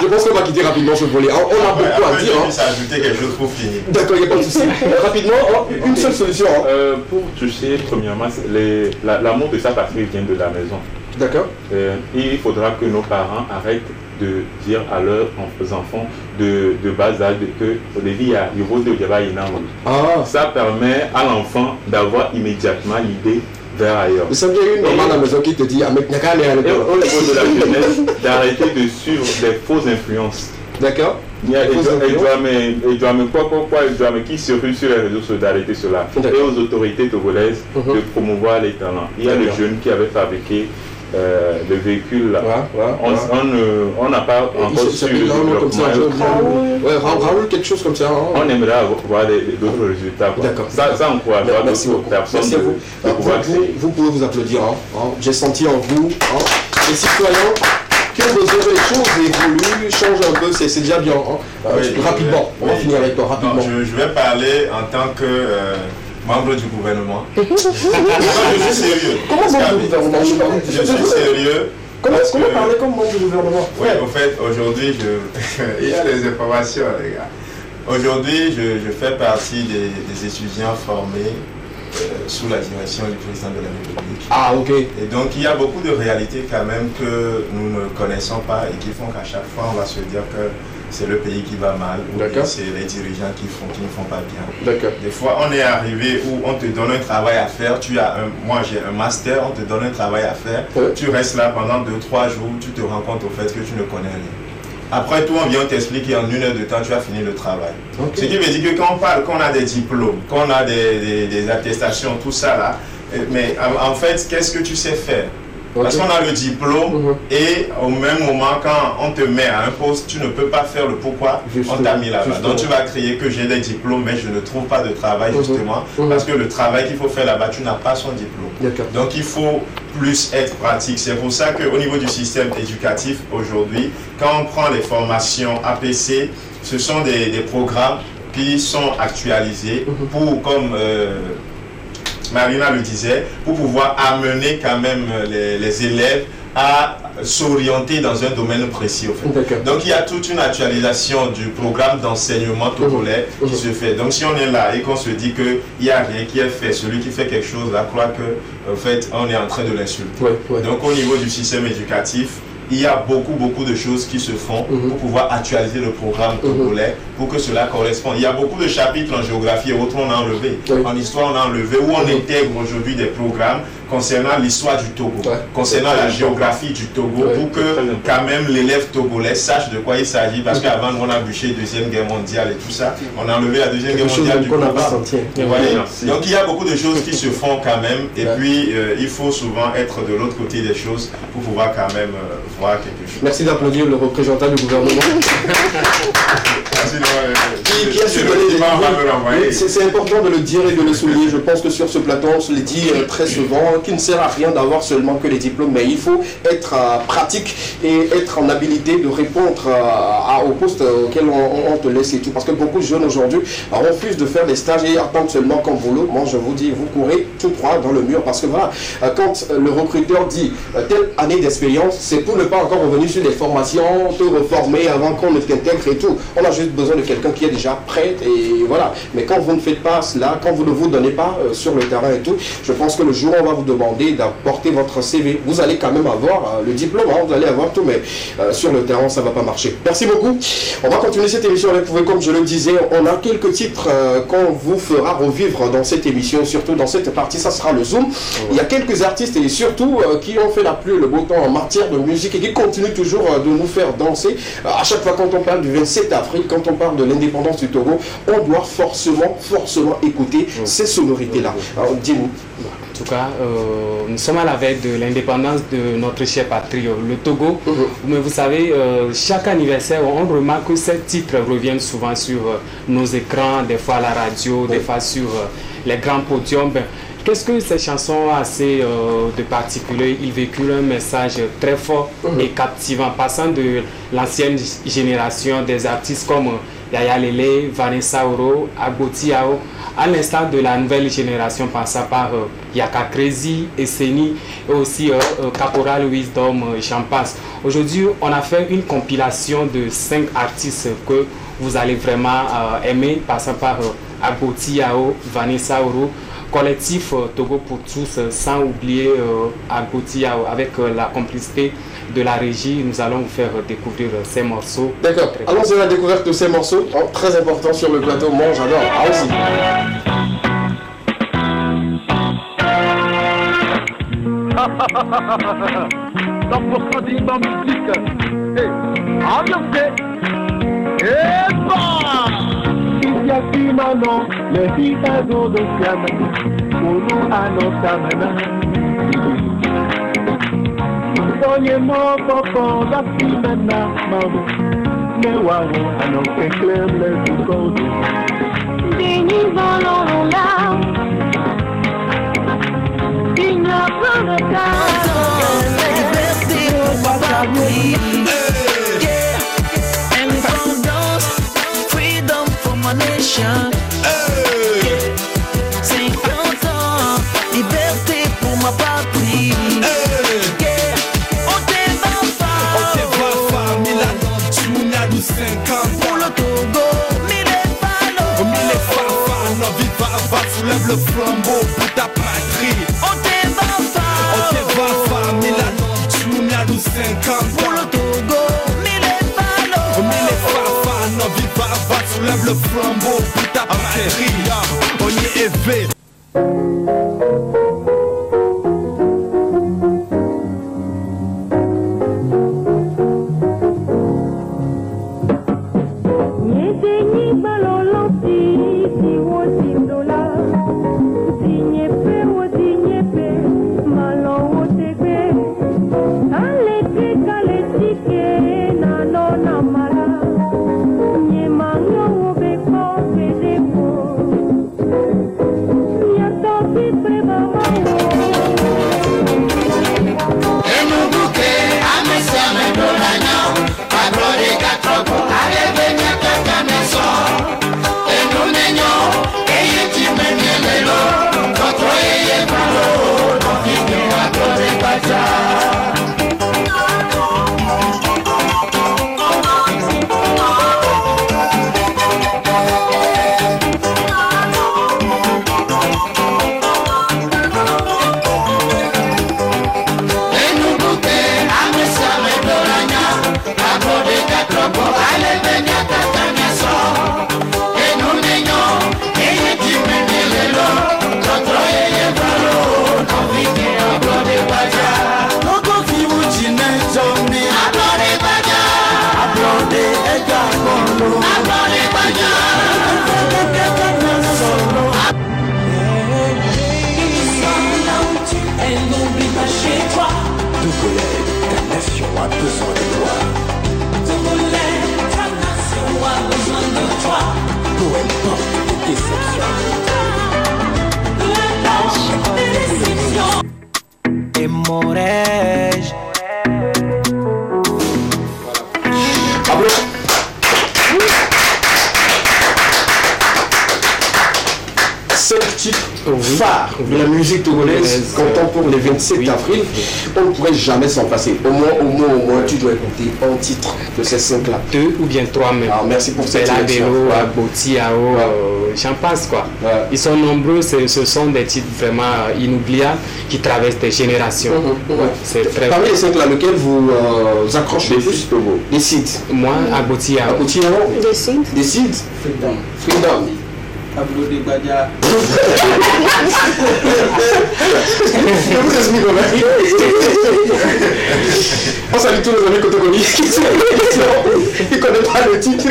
Je pense qu'on va quitter rapidement ce volet. On a beaucoup à dire. Je vais ajouter quelque chose pour finir. D'accord, il n'y a pas de souci. Rapidement, une seule solution. Pour toucher, premièrement, l'amour de sa patrie vient de la maison. D'accord. Il faudra que nos parents arrêtent de dire à leurs enfants de bas âge que ça permet à l'enfant d'avoir immédiatement l'idée vers ailleurs. Vous savez, il y a une maman à la maison qui te dit au niveau de la jeunesse, d'arrêter de suivre des fausses influences. D'accord. Qui circulent sur les réseaux sociaux, d'arrêter cela. Et aux autorités togolaises de promouvoir les talents. Il y a le jeune qui avait fabriqué le véhicule là. On n'a pas encore su le développement. Raoul, quelque chose comme ça. On aimerait avoir d'autres résultats. Ça encouragera d'autres personnes de pouvoir créer. Vous pouvez vous applaudir. J'ai senti en vous les citoyens qui ont besoin que les choses évoluent, changent un peu, c'est déjà bien. Rapidement, on va finir avec toi, rapidement. Je vais parler en tant que membre du gouvernement. Je suis sérieux. Comment membre du gouvernement? Je suis sérieux. Comment parler comme membre du gouvernement? Oui, en fait, aujourd'hui, il y a des informations, les gars. Aujourd'hui, je fais partie des étudiants formés sous la direction du président de la République. Ah, ok. Et donc, il y a beaucoup de réalités quand même que nous ne connaissons pas et qui font qu'à chaque fois, on va se dire que c'est le pays qui va mal ou c'est les dirigeants qui ne font pas bien. Des fois, on est arrivé où on te donne un travail à faire. Moi, j'ai un master, on te donne un travail à faire. Tu restes là pendant 2-3 jours, tu te rends compte au fait que tu ne connais rien. Après tout, on vient t'expliquer en 1 heure de temps, tu as fini le travail. Ce qui veut dire que quand on parle qu'on a des diplômes, qu'on a des attestations, tout ça là, mais en fait, qu'est-ce que tu sais faire? Parce qu'on a le diplôme et au même moment, quand on te met à un poste, tu ne peux pas faire le pourquoi on t'a mis là-bas. Donc tu vas crier que j'ai des diplômes, mais je ne trouve pas de travail justement, parce que le travail qu'il faut faire là-bas, tu n'as pas son diplôme. Donc il faut plus être pratique. C'est pour ça qu'au niveau du système éducatif aujourd'hui, quand on prend les formations APC, ce sont des programmes qui sont actualisés pour, comme Marina le disait, pour pouvoir amener quand même les élèves à s'orienter dans un domaine précis. En fait. Donc il y a toute une actualisation du programme d'enseignement togolais qui se fait. Donc si on est là et qu'on se dit qu'il n'y a rien qui est fait, celui qui fait quelque chose là croit que en fait on est en train de l'insulter. Donc au niveau du système éducatif, il y a beaucoup de choses qui se font pour pouvoir actualiser le programme togolais pour que cela corresponde. Il y a beaucoup de chapitres en géographie et autres on a enlevé. En histoire on a enlevé, où on intègre aujourd'hui des programmes concernant l'histoire du Togo, concernant la géographie du Togo, pour que quand même l'élève togolais sache de quoi il s'agit, parce qu'avant on a bûché la Deuxième Guerre mondiale et tout ça, on a enlevé la Deuxième Guerre mondiale du programme. Donc il y a beaucoup de choses qui se font quand même, et puis il faut souvent être de l'autre côté des choses pour pouvoir quand même voir quelque chose. Merci d'applaudir le représentant du gouvernement. C'est important de le dire et de le souligner. Je pense que sur ce plateau, on se le dit très souvent, qu'il ne sert à rien d'avoir seulement que les diplômes, mais il faut être pratique et être en habilité de répondre aux postes auxquels on te laisse et tout. Parce que beaucoup de jeunes aujourd'hui refusent de faire des stages et attendent seulement comme boulot. Moi, je vous dis, vous courez tout droit dans le mur. Parce que voilà, quand le recruteur dit telle année d'expérience, c'est pour ne pas encore revenir sur des formations, te reformer avant qu'on ne t'intègre et tout. On a juste besoin de quelqu'un qui est déjà prêt et voilà. Mais quand vous ne faites pas cela, quand vous ne vous donnez pas sur le terrain et tout, je pense que le jour où on va vous demander d'apporter votre CV, vous allez quand même avoir le diplôme, vous allez avoir tout, mais sur le terrain, ça ne va pas marcher. Merci beaucoup. On va continuer cette émission avec vous. Comme je le disais, on a quelques titres qu'on vous fera revivre dans cette émission, surtout dans cette partie, ça sera le Zoom. Il y a quelques artistes et surtout qui ont fait la pluie et le beau temps en matière de musique et qui continuent toujours de nous faire danser. À chaque fois quand on parle du 27 avril, quand on parle de l'indépendance du Togo, on doit forcément écouter ces sonorités-là. Dis-nous. En tout cas, nous sommes à la veille de l'indépendance de notre cher patrie, le Togo. Mais vous savez, chaque anniversaire, on remarque que ces titres reviennent souvent sur nos écrans, des fois à la radio, des fois sur les grands podiums. Qu'est-ce que ces chansons ont assez de particulier? Ils véhiculent un message très fort et captivant, passant de l'ancienne génération des artistes comme Yaya Lele, Vanessa Oro, Agboti Yao, à l'instar de la nouvelle génération passant par Yaka Crazy, Esseni et aussi Caporal Wisdom, j'en passe. Aujourd'hui, on a fait une compilation de 5 artistes que vous allez vraiment aimer, passant par Agboti Yao, Vanessa Oro, collectif Togo pour tous, sans oublier Agboti Yao. Avec la complicité de la régie, nous allons vous faire découvrir ces morceaux. D'accord, allons-y à la découverte de ces morceaux, très important sur le plateau. Moi j'adore, allons-y. Le Chicago de Siamani, Unu Anotamana. Sonye mo popo da simena mamu, ne wawo ano eklem le dukodu. Dini voloro la, digna planeta. Liberté au Babawi. Yeah, indépendance, freedom for my nation. Soulève le flambeau pour ta patrie. On te va, Milano, Tchounia, nous 50 pour le Togo, mille Fafa, non, viva, soulève le flambeau pour ta patrie. On y est fait. Elle n'oublie pas chez toi. Togolais, ta nation a besoin de toi. Togolais, ta nation a besoin de toi. Peu importe tes déceptions. Peu importe tes déceptions. Et Morège. C'est le titre phare de la musique togolaise comptant pour les 27 avril. On ne pourrait jamais s'en passer. Au moins, tu dois écouter un titre de ces 5-là. 2 ou bien 3 même. Alors, merci pour cette sélection. Botiao, j'en passe quoi. Ouais. Ils sont nombreux, ce sont des titres vraiment inoubliables qui traversent des générations. C'est très Parmi les 5-là, lequel vous accrochez le plus? Les Sids. Moi, à Botiao. Des Sids. Des Sids. Freedom. Pablo de Badia. On salue tous nos amis cotogonistes qui ne connaissent pas le titre,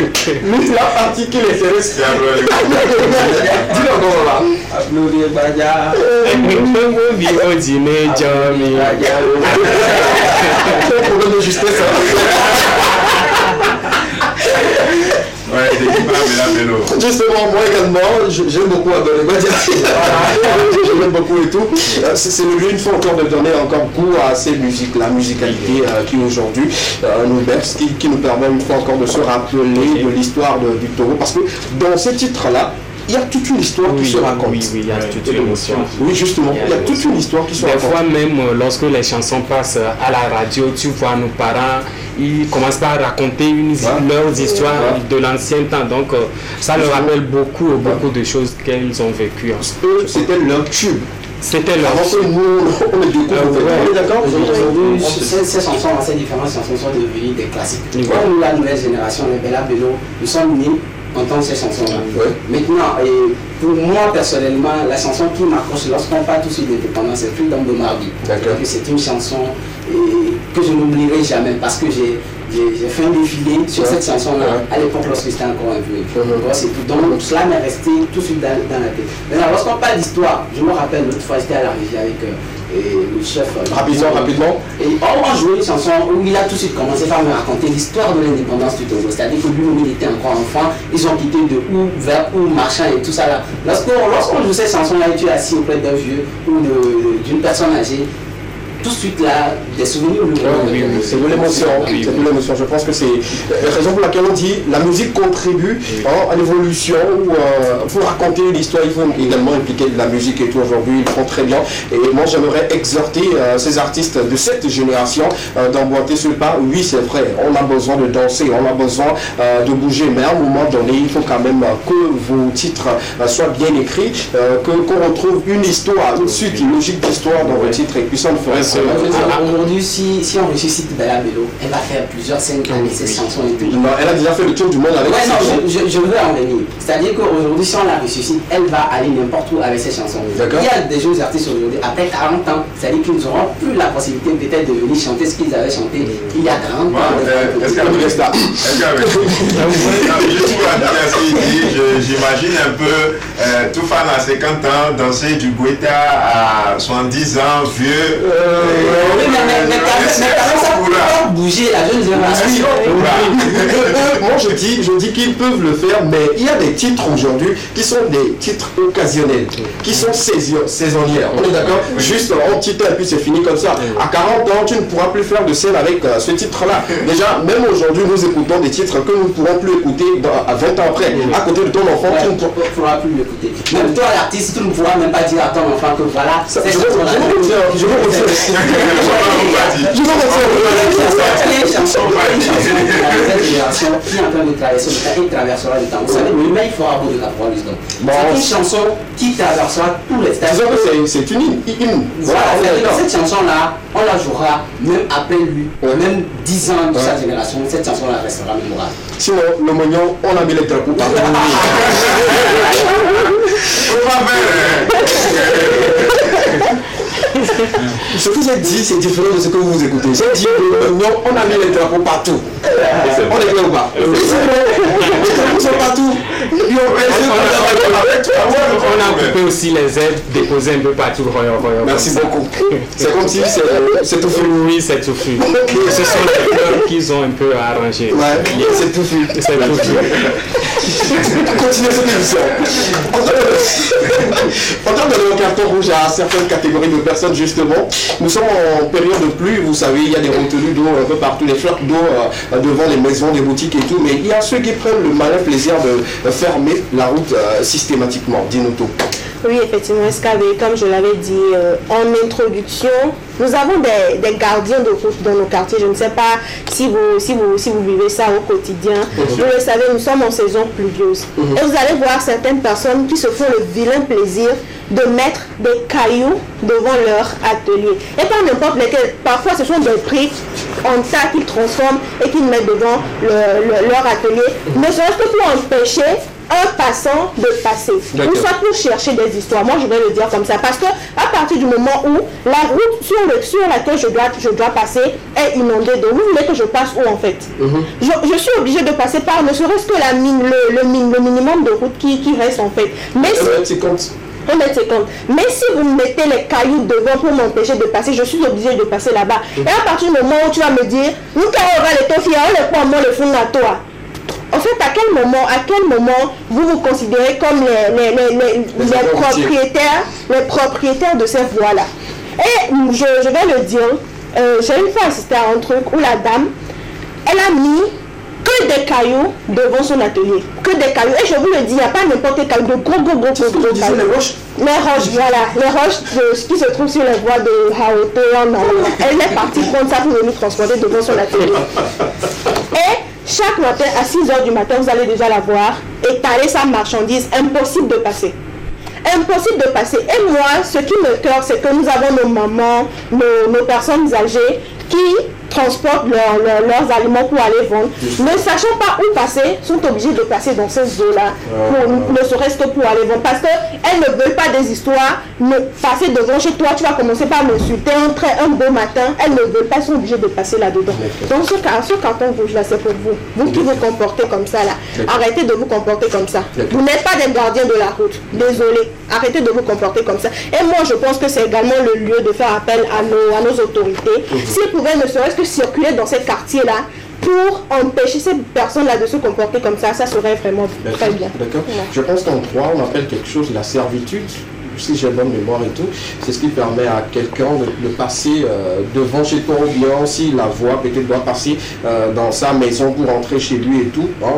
mais la partie qui les intéresse. Dis-le encore là. Pablo de Badia. Problème de justesse. Justement, moi également, j'aime beaucoup Adolé Badia. J'aime beaucoup et tout. C'est le lieu une fois encore de donner encore goût à ces musiques, la musicalité qui aujourd'hui nous berce, qui nous permet une fois encore de se rappeler de l'histoire du Togo. Parce que dans ces titres-là, il y a toute une histoire qui se raconte. Oui, il y a toute une histoire. Oui, justement, il y a toute une histoire qui se raconte. Des fois même, lorsque les chansons passent à la radio, tu vois nos parents, ils commencent par raconter leurs histoires de l'ancien temps. Donc, ça leur rappelle beaucoup de choses qu'elles ont vécues. C'était leur tube. C'était leur tube. On est d'accord. Aujourd'hui, ces chansons, ces différentes chansons sont devenues des classiques. Comme nous, la nouvelle génération, les Bella Bello, nous sommes nés entendre ces chansons-là. Maintenant, pour moi personnellement, la chanson qui m'accroche lorsqu'on parle tout de suite d'indépendance, c'est Freedom de Mardi. C'est une chanson que je n'oublierai jamais parce que j'ai fait un défilé sur cette chanson-là à l'époque lorsque j'étais encore un vieux. Donc cela m'est resté tout de suite dans la tête. Maintenant, lorsqu'on parle d'histoire, je me rappelle l'autre fois, j'étais à la régie avec le chef. Rapidement. Et on a joué une chanson où il a tout de suite commencé par me raconter l'histoire de l'indépendance du Togo. C'est-à-dire que lui-même il était encore enfant, ils ont quitté de où vers où, machin et tout ça là. Lorsqu'on joue cette chanson-là et tu es assis auprès d'un vieux ou d'une personne âgée, tout de suite là, des souvenirs. C'est de l'émotion. Je pense que c'est la raison pour laquelle on dit la musique contribue à l'évolution. Pour raconter l'histoire, il faut également impliquer de la musique et tout. Aujourd'hui, ils font très bien. Et moi, j'aimerais exhorter ces artistes de cette génération d'emboîter ce pas. Oui, c'est vrai, on a besoin de danser, on a besoin de bouger. Mais à un moment donné, il faut quand même que vos titres soient bien écrits, qu'on retrouve une histoire, une suite, une logique d'histoire dans vos titres. Et puis ça ne ferait aujourd'hui, si on ressuscite Bella Bello, elle va faire plusieurs scènes avec ses chansons et tout. Non, elle a déjà fait le tour du monde avec ses chansons. Je veux en venir. C'est-à-dire qu'aujourd'hui, si on la ressuscite, elle va aller n'importe où avec ses chansons. Il y a des jeunes artistes aujourd'hui, après 40 ans, c'est-à-dire qu'ils n'auront plus la possibilité peut-être de venir chanter ce qu'ils avaient chanté il y a 40 ans. J'imagine un peu tout fan à 50 ans danser du Guetta à 70 ans, vieux. Oui, mais ça peut bouger la jeune génération. Moi je dis qu'ils peuvent le faire, mais il y a des titres aujourd'hui qui sont des titres occasionnels, qui sont saisonnières. On est d'accord? Juste un titre et puis c'est fini comme ça. À 40 ans, tu ne pourras plus faire de scène avec ce titre-là. Déjà, même aujourd'hui, nous écoutons des titres que nous ne pourrons plus écouter à 20 ans après. À côté de ton enfant, tu ne pourras plus l'écouter. Même toi, l'artiste, tu ne pourras même pas dire à ton enfant que voilà, c'est ça. Je vous qui est en train de traverser le temps et traversera le temps. Vous savez, l'humain il fera beau de la foi wisdom. C'est une chanson qui traversera tous les stades. C'est une hymne. Voilà, cette chanson-là, on la jouera même après lui, même 10 ans de sa génération, cette chanson-là restera mémorable. Sinon, le mognon, on a mis les drapeaux partout. Ce que j'ai dit, c'est différent de ce que vous écoutez. J'ai dit, non, on a mis les drapeaux partout. On est clair ou pas? a tout. Et puis on a coupé aussi les aides déposées un peu partout. Merci beaucoup. C'est comme si c'est tout fou. Oui, c'est tout fou. Ce sont les fleurs qu'ils ont un peu arrangées. Ouais, c'est tout fou. C'est tout fou. Continuez cette émission. On donne le carton rouge à certaines catégories de personnes, justement. Nous sommes en période de pluie, vous savez, il y a des retenues d'eau un peu partout, des flaques d'eau devant les maisons, des boutiques et tout, mais il y a ceux qui prennent le malin plaisir de fermer la route systématiquement. Dis-nous tout. Oui, effectivement, SKV, comme je l'avais dit en introduction, nous avons des gardiens de route dans nos quartiers. Je ne sais pas si vous vivez ça au quotidien. Vous le savez, nous sommes en saison pluvieuse. Et vous allez voir certaines personnes qui se font le vilain plaisir de mettre des cailloux devant leur atelier. Et pas n'importe lesquels. Parfois, ce sont des briques en tas qu'ils transforment et qu'ils mettent devant leur atelier. Ne serait-ce que pour empêcher un passant de passer, ou soit pour chercher des histoires. Moi, je vais le dire comme ça, parce que à partir du moment où la route sur laquelle je dois passer est inondée d'eau, vous voulez que je passe où en fait? Je suis obligée de passer par ne serait-ce que le minimum de route qui reste en fait. Mais mais si vous mettez les cailloux devant pour m'empêcher de passer, je suis obligée de passer là-bas. Et à partir du moment où tu vas me dire, nous carrément les tofias, on les prend moi le fond à toi. En fait, à quel moment vous considérez comme les propriétaires de ces voies-là? Et je vais le dire, j'ai une fois assisté à un truc où la dame, elle a mis que des cailloux devant son atelier. Que des cailloux. Et je vous le dis, il n'y a pas n'importe quel caillou, de gros cailloux. Les roches? Les roches, voilà. Les roches qui se trouvent sur les voies de Haoté. Elle est partie prendre ça pour venir transporter devant son atelier. Et chaque matin, à 6h du matin, vous allez déjà la voir étaler sa marchandise. Impossible de passer. Impossible de passer. Et moi, ce qui me cœur, c'est que nous avons nos mamans, nos personnes âgées qui transportent leurs aliments pour aller vendre, ne sachant pas où passer, sont obligés de passer dans ces eaux-là, ne serait-ce que pour aller vendre. Parce qu'elles ne veulent pas des histoires, passer devant chez toi, tu vas commencer par m'insulter un beau matin, elles ne veulent pas, sont obligées de passer là-dedans. Donc ce carton rouge là, c'est pour vous. Vous qui vous comportez comme ça là, arrêtez de vous comporter comme ça. Vous n'êtes pas des gardiens de la route, désolé, arrêtez de vous comporter comme ça. Et moi je pense que c'est également le lieu de faire appel à nos autorités. S'ils pouvaient ne serait-ce que circuler dans ces quartiers-là pour empêcher ces personnes-là de se comporter comme ça serait vraiment très bien. D'accord. Je pense qu'en droit, on appelle quelque chose la servitude. Si j'ai bonne mémoire et tout, c'est ce qui permet à quelqu'un de passer devant chez toi, ou bien si la voie peut-être doit passer dans sa maison pour rentrer chez lui et tout. Hein,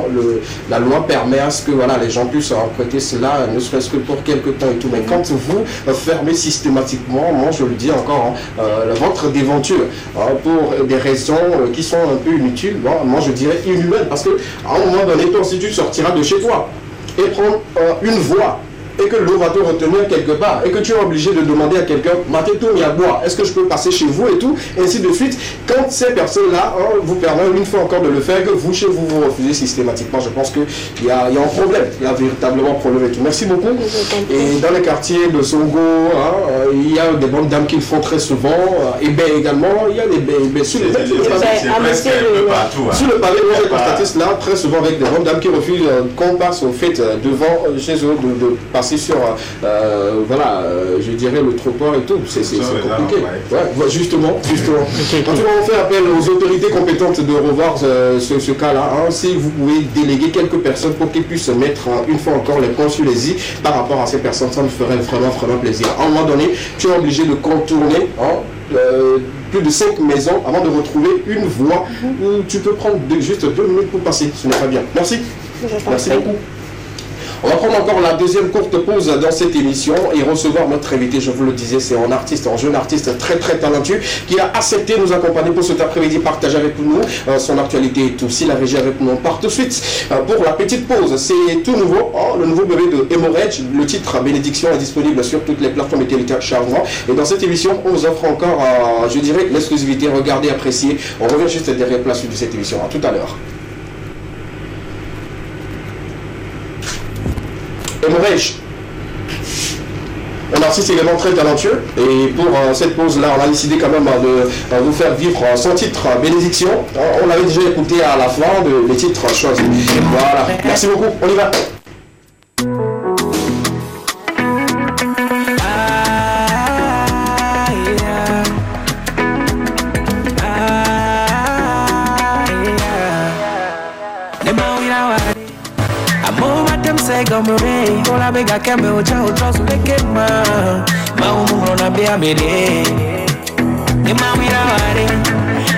la loi permet à ce que voilà, les gens puissent emprunter cela, ne serait-ce que pour quelques temps et tout. Mais quand vous fermez systématiquement, moi je le dis encore, votre déventure pour des raisons qui sont un peu inutiles, moi je dirais inhumaines, parce qu'à un moment donné, toi aussi tu sortiras de chez toi et prendre une voie, et que l'eau va te retenir quelque part, et que tu es obligé de demander à quelqu'un, à boire, est-ce que je peux passer chez vous et tout, et ainsi de suite. Quand ces personnes-là vous permettent une fois encore de le faire, que vous, chez vous, vous refusez systématiquement, je pense qu'il y a un problème, il y a véritablement un problème et tout. Merci beaucoup. Et dans les quartiers de Songo, il y a des bonnes dames qui le font très souvent, et bien également, il y a des baies sur le pavé. Sur le pavé, moi j'ai constaté cela très souvent avec des bonnes dames qui refusent qu'on passe au fait devant chez eux de passer sur, je dirais le trottoir et tout, c'est compliqué. Ouais, justement. En tout cas, on fait appel aux autorités compétentes de revoir ce cas-là. Si vous pouvez déléguer quelques personnes pour qu'ils puissent mettre une fois encore les points sur les i par rapport à ces personnes, ça me ferait vraiment plaisir. À un moment donné, tu es obligé de contourner plus de 5 maisons avant de retrouver une voie où tu peux prendre juste 2 minutes pour passer. Ce n'est pas bien. Merci. Merci beaucoup. On va prendre encore la deuxième courte pause dans cette émission et recevoir notre invité, je vous le disais, c'est un jeune artiste très talentueux qui a accepté de nous accompagner pour cet après-midi, partager avec nous son actualité et tout. Si la régie avec nous, on part tout de suite pour la petite pause. C'est tout nouveau, le nouveau bébé de Hemorrhage. Le titre Bénédiction est disponible sur toutes les plateformes et téléchargements. Et dans cette émission, on vous offre encore, je dirais, l'exclusivité. Regardez, appréciez. On revient juste derrière la suite de cette émission. À tout à l'heure. Hemorrhage. un artiste également très talentueux. Et pour cette pause-là, on a décidé quand même de vous faire vivre son titre Bénédiction. On l'avait déjà écouté à la fin des titres choisis. Voilà. Merci beaucoup. On y va. Ola bega keme ocha otrosu lekema Maumu na bea mede Ni mawira ware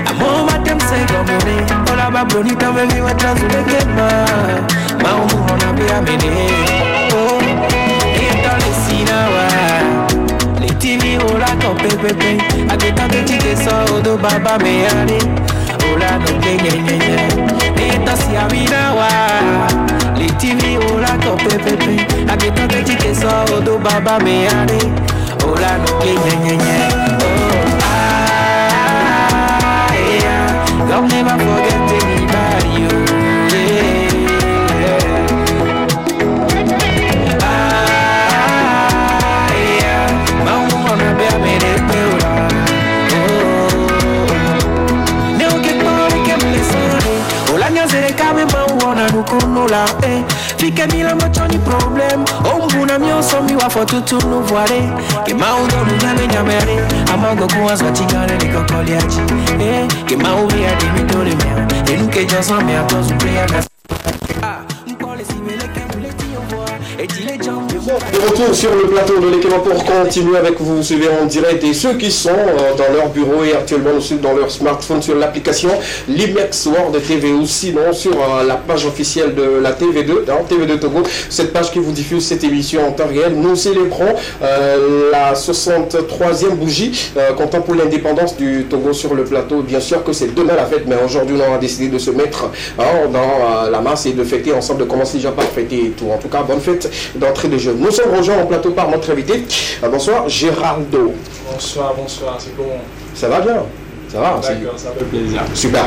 Amo matem se gomore Ola babroni tame mi otrosu lekema Maumu na bea mede Oh, ento lesina wa Letimi ola kope pepe Ageta betike so odo baba meare Ola no kenye nyenye Ento si amina wa TV ola kope pepe Ageta beti ke so odo baba me are Ola no ke nyenye Oh ah yeah God never forget anybody Ah yeah Maumu ona be amere pe ola Oh Ne o ke kore ke mlesore Ola nyazere kame maumu ona nukunola Fike mila machoni problem Ombuna mioso miwa fotutu nuvuare Kema udomu nyame nyamere Amango kuwazwa chingane nikokoli achi Kema uvi adi mitore mea Enuke josan mea tozu prea gas Mpole simeleke muleti yovoa Etile jambu De retour sur le plateau de l'équipe pour continuer avec vous, vous suivez en direct et ceux qui sont dans leur bureau et actuellement nous suivent dans leur smartphone sur l'application Limex World TV ou sinon sur la page officielle de la TV2, TV2 Togo, cette page qui vous diffuse cette émission en temps réel. Nous célébrons la 63e bougie comptant pour l'indépendance du Togo sur le plateau. Bien sûr que c'est demain la fête, mais aujourd'hui on a décidé de se mettre dans la masse et de fêter ensemble, de commencer déjà par fêter et tout. En tout cas, bonne fête d'entrée de jeu. Nous sommes rejoints en plateau par notre invité. Bonsoir, Géraldo. Bonsoir, c'est comment? Ça va bien? Ça va? D'accord, ça fait plaisir. Super.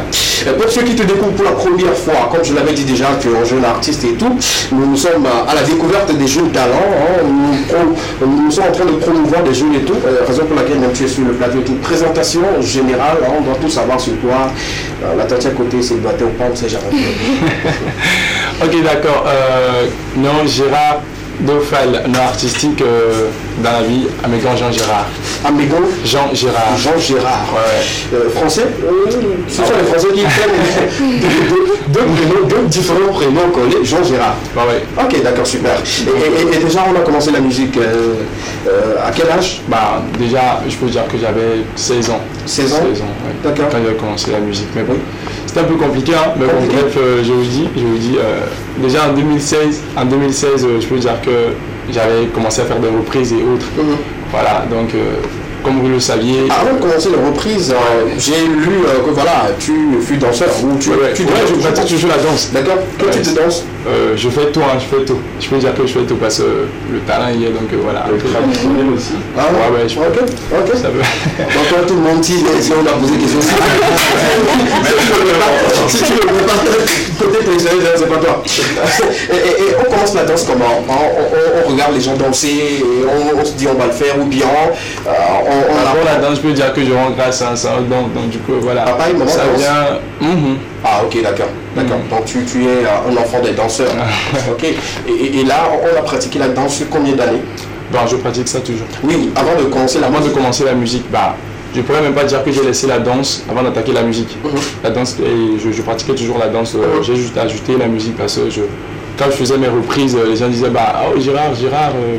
Pour ceux qui te découvrent pour la première fois, comme je l'avais dit déjà, tu es un jeune artiste et tout, nous sommes à la découverte des jeunes talents. Nous sommes en train de promouvoir des jeunes et tout, raison pour laquelle même tu es sur le plateau et tout. Présentation générale, on doit tout savoir sur toi. La tête à côté, c'est doit être au pan, c'est jamais. Ok, d'accord. Non, Gérard Dofal, nom artistique dans la vie, Amégon Jean Gérard. Amégon Jean Gérard. Jean Gérard. Ouais. Français ce sont les Français qui prennent deux différents prénoms collés, Jean Gérard. Ouais. Ok, d'accord, super. Et déjà, on a commencé la musique à quel âge? Bah, déjà, je peux dire que j'avais 16 ans. 16 ans? 16 ans, ouais. D'accord. Quand j'ai commencé la musique. Mais bon, c'était un peu compliqué, hein. Mais bon, bref, je vous dis, déjà en 2016, je peux dire que j'avais commencé à faire des reprises et autres. Voilà, donc comme vous le saviez. Avant de commencer les reprises, j'ai lu que voilà, tu fus danseur ou tu je pratique toujours la danse. D'accord. Quel type de danse? Je fais tout, hein, je fais tout. Je peux dire que je fais tout parce que le talent y est, donc voilà. Le traditionnel aussi. Ah ouais, je ok. Ça veut. Donc tout le monde dit, si on a posé des questions. Si tu ne veux pas, peut-être c'est pas toi. Et on commence la danse comment? On regarde les gens danser et on se dit on va le faire ou bien on la danse, je peux dire que je rends grâce à ça, donc du coup voilà. Papa, maman, ça vient. Ah ok, d'accord. Donc tu es un enfant des danseurs. Ok. Et là, on a pratiqué la danse combien d'années? Bon, je pratique ça toujours. Oui, avant de commencer la musique, bah, je pourrais même pas dire que j'ai laissé la danse avant d'attaquer la musique. La danse, je pratiquais toujours la danse. J'ai juste ajouté la musique parce que quand je faisais mes reprises, les gens disaient oh Gérard,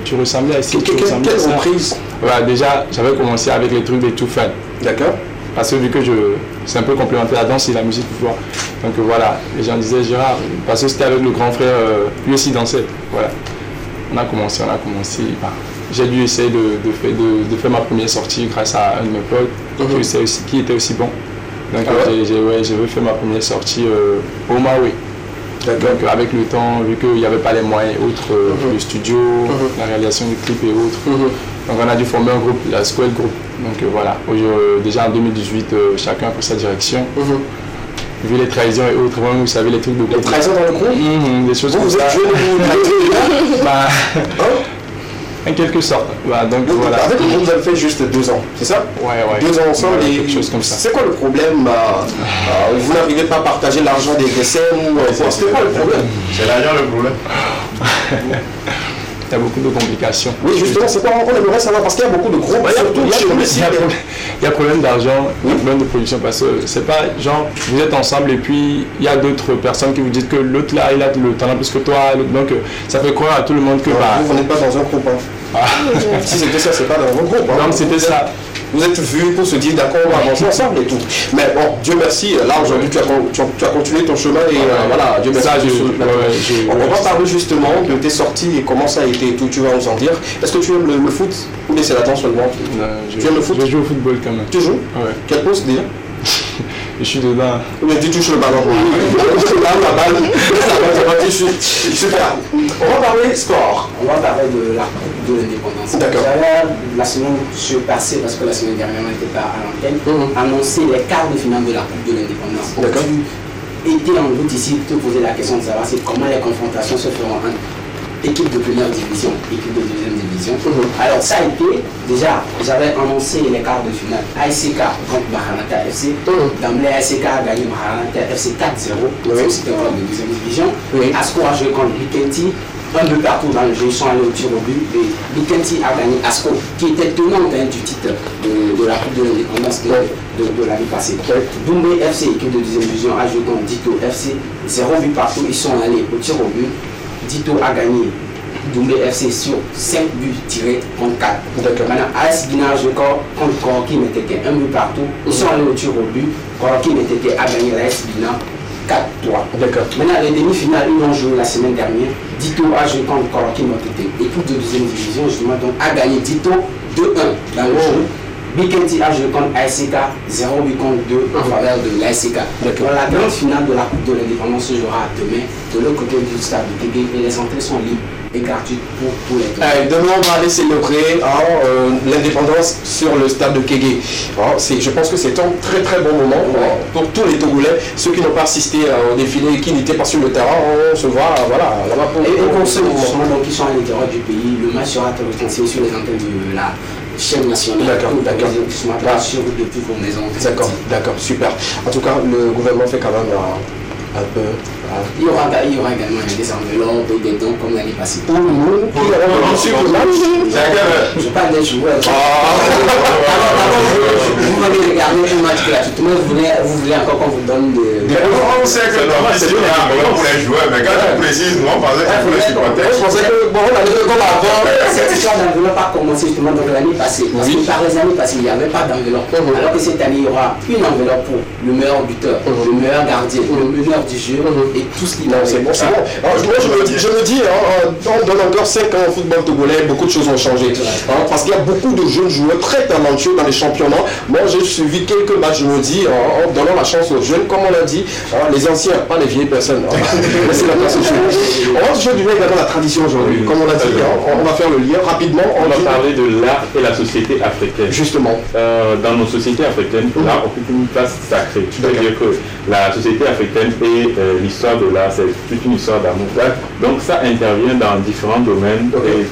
tu ressemblais à ci, tu ressemblais à ça. Quelle reprise? Voilà, déjà j'avais commencé avec les trucs des tout fun. D'accord. Parce que vu que c'est un peu complémentaire la danse et la musique pour toi. Donc voilà, les gens disaient Gérard, parce que c'était avec le grand frère, lui aussi dansait. Voilà. On a commencé. Bah, j'ai dû essayer de faire ma première sortie grâce à un de mes potes qui était aussi bon. Donc j'ai fait ma première sortie au Maui. Donc avec le temps, vu qu'il n'y avait pas les moyens autres, le studio, la réalisation du clip et autres, donc on a dû former un groupe, la Squad Group. Donc voilà, déjà en 2018, chacun a pris sa direction. Vu les trahisons et autres, vous savez les trucs de groupe. Les trahisons dans le groupe? Des choses comme ça. En quelque sorte. Voilà, donc voilà. Avec le groupe, vous avez fait juste 2 ans, c'est ça? Ouais. 2 ans ensemble et quelque chose comme ça. C'est quoi le problème? Vous n'arrivez pas à partager l'argent des scènes ou c'est quoi le problème? C'est l'argent le problème. Il y a beaucoup de complications. Oui, justement, c'est quoi on aimerait savoir parce qu'il y a beaucoup de groupes. Il y a problème d'argent, il y a problème de production parce que c'est pas genre vous êtes ensemble et puis il y a d'autres personnes qui vous disent que l'autre là il a le talent plus que toi, donc ça fait croire à tout le monde que vous n'êtes pas dans un groupe. Si c'était ça, c'est pas dans un groupe. Non, c'était ça. Vous êtes vus pour se dire d'accord, on va avancer ensemble et tout. Mais bon, Dieu merci, là aujourd'hui tu as continué ton chemin et voilà, Dieu merci. On va parler justement de tes sorties et comment ça a été et tout, tu vas nous en dire. Est-ce que tu aimes le foot ou bien c'est la danse seulement? Tu aimes le foot? Je joue au football quand même. Tu joues? Ouais. Quel poste déjà? Je suis dedans. Mais tu touches le ballon. La balle, super. On va parler sport. On va parler de la Coupe de l'Indépendance. D'accord. La semaine passée, parce que la semaine dernière on n'était pas à l'antenne, annoncer les quarts de finale de la Coupe de l'Indépendance. D'accord. Tu étais en route ici pour te poser la question de savoir comment les confrontations se feront entre équipe de première division, équipe de deuxième division. Alors ça a été, déjà, j'avais annoncé les quarts de finale. ASK contre Maranatha FC. D'emblée, ASK a gagné Maranatha FC 4-0. C'était un club de deuxième division. Asco a joué contre Bikenti. Un peu partout dans le jeu, ils sont allés au tir au but. Et Bikenti a gagné Asco, qui était tenant du titre de la Coupe de l'Indépendance de l'année passée. Doumbé FC, équipe de deuxième division, a joué contre Dito FC. 0 but partout, ils sont allés au tir au but. Dito a gagné Doumbé FC sur 5 buts tirés contre 4. Maintenant, AS Guinée a joué contre Koroki Meteke, 1 but partout. Ils sont allés au tir au but. Koroki Meteke a gagné l'AS Guinée 4-3. Maintenant, les demi-finales, ils ont joué la semaine dernière. Dito a joué contre Koroki Meteke, équipe de deuxième division, justement, donc a gagné Dito 2-1 dans le jeu. Bikenti a joué contre ASK, 0 but contre 2 en faveur de l'ASK. La grande finale de la Coupe de l'Indépendance se jouera demain de l'autre côté du stade de Kégué et les entrées sont libres et gratuites pour tous les clubs. Demain, on va aller célébrer l'indépendance sur le stade de Kégué. Je pense que c'est un très très bon moment pour tous les Togolais. Ceux qui n'ont pas assisté au défilé, qui n'étaient pas sur le terrain, on se voit là-bas pour ceux qui sont à l'intérieur du pays, le match sera retransmis sur les antennes de la chaîne nationale. Depuis vos maisons. D'accord, super. En tout cas, le gouvernement fait quand même un peu. Il y aura également des enveloppes et des dons comme l'année passée. Pour le monde qui aura reçu le match. Je parle des joueurs. Vous voulez regarder un match gratuitement, vous voulez encore qu'on vous donne des. On sait que c'est pour les joueurs, mais quand tu précises, nous on pensait qu'il faut les supporters. Je pensais que bon, on avait comme avant. Cette histoire d'enveloppe a commencé justement l'année passée. Parce que par les années passées, il n'y avait pas d'enveloppe. Alors que cette année, il y aura une enveloppe pour le meilleur buteur, le meilleur gardien, le meneur du jeu et tout ce qui va. C'est bon. Moi, je me dis, on donne encore 5 ans au football togolais, beaucoup de choses ont changé. Parce qu'il y a beaucoup de jeunes joueurs très talentueux dans les championnats. Moi, j'ai suivi quelques matchs, je me dis, en donnant la chance aux jeunes, comme on l'a dit, les anciens, pas les vieilles personnes. Laissez la place aux jeunes. On va toucher du lien dans la tradition aujourd'hui. Comme on l'a dit, on va faire le lien rapidement. On va parler de l'art et la société africaine. Justement. Dans nos sociétés africaines, l'art occupe une place sacrée. C'est-à-dire que la société africaine et l'histoire de l'art, c'est toute une histoire d'amour. Donc ça intervient dans différents domaines et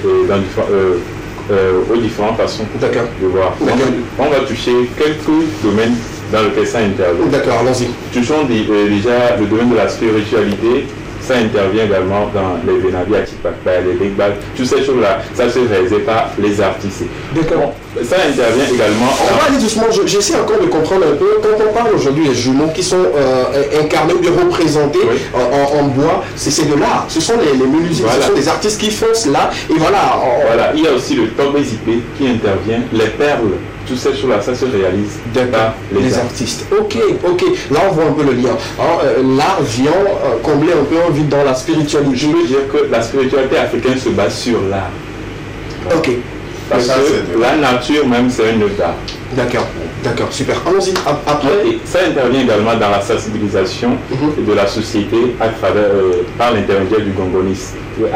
aux différentes façons de voir. Donc, on va toucher quelques domaines dans lesquels ça intervient. D'accord, allons-y. Touchons déjà le domaine de la spiritualité. Ça intervient également dans les Venabi Atipakba, les Big Bag, toutes ces choses-là, ça se réalisait par les artistes. D'accord. Ça intervient également. On va aller doucement, j'essaie encore de comprendre un peu. Quand on parle aujourd'hui des jumeaux qui sont incarnés ou bien représentés en bois, c'est de l'art. Ce sont les musiciens, ce sont des artistes qui font cela. Et voilà. Voilà, il y a aussi le Tobé-Zipé qui intervient, les perles. Tout ces choses-là, ça se réalise par les artistes. Ok. Là, on voit un peu le lien. L'art vient combler un peu un vide dans la spiritualité. Je veux dire que la spiritualité africaine se base sur l'art. Ok. Parce que la nature même, c'est une œuvre d'art. D'accord, super. Allons-y. Après. Et ça intervient également dans la sensibilisation de la société à travers, par l'intermédiaire du gongonis. Et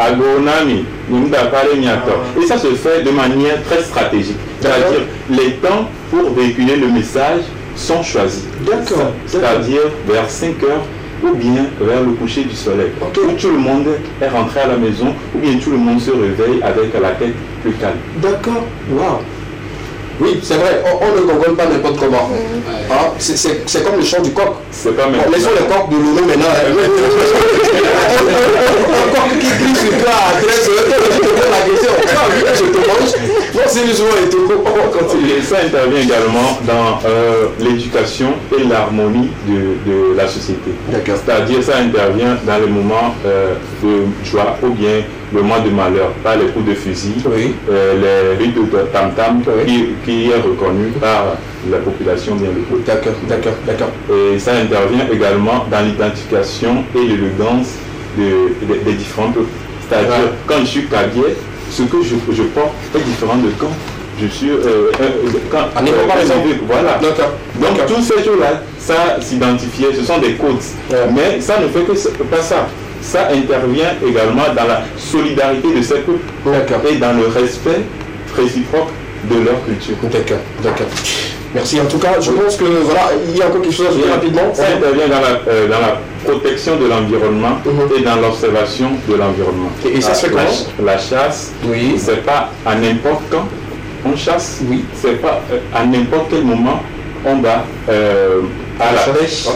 ça se fait de manière très stratégique. C'est-à-dire, les temps pour véhiculer le message sont choisis. D'accord. C'est-à-dire vers 5h ou ou bien vers le coucher du soleil. Où tout le monde est rentré à la maison, ou bien tout le monde se réveille avec la tête plus calme. D'accord, waouh. Oui, c'est vrai, on ne gongole pas n'importe comment. Ah, c'est comme le chant du coq. C'est pas même. Laissons le coq de l'eau maintenant. Un coq qui crie sur toi à 13 heures, tu te poses la question. Je te mange. Non, c'est justement et tout. Ça intervient également dans l'éducation et l'harmonie de la société. C'est-à-dire, ça intervient dans les moments de joie ou bien le moment de malheur, par les coups de fusil, les rites de tam-tam qui est reconnu par la population bien le coup. D'accord. Et ça intervient également dans l'identification et l'élégance des différents peuples. C'est-à-dire, quand je suis Kagué, ce que je porte est différent de quand je suis... voilà. Donc, tous ces jours-là, ça s'identifiait, ce sont des codes. Mais ça ne fait que pas ça. Ça intervient également dans la solidarité de ces peuples et dans le respect réciproque de leur culture. D'accord. Merci. En tout cas, je pense que voilà, il y a encore quelque chose à dire rapidement. Ça intervient dans la protection de l'environnement et dans l'observation de l'environnement. Et ça se fait comment? La chasse, c'est pas à n'importe quand on chasse. C'est pas à n'importe quel moment on va à la pêche,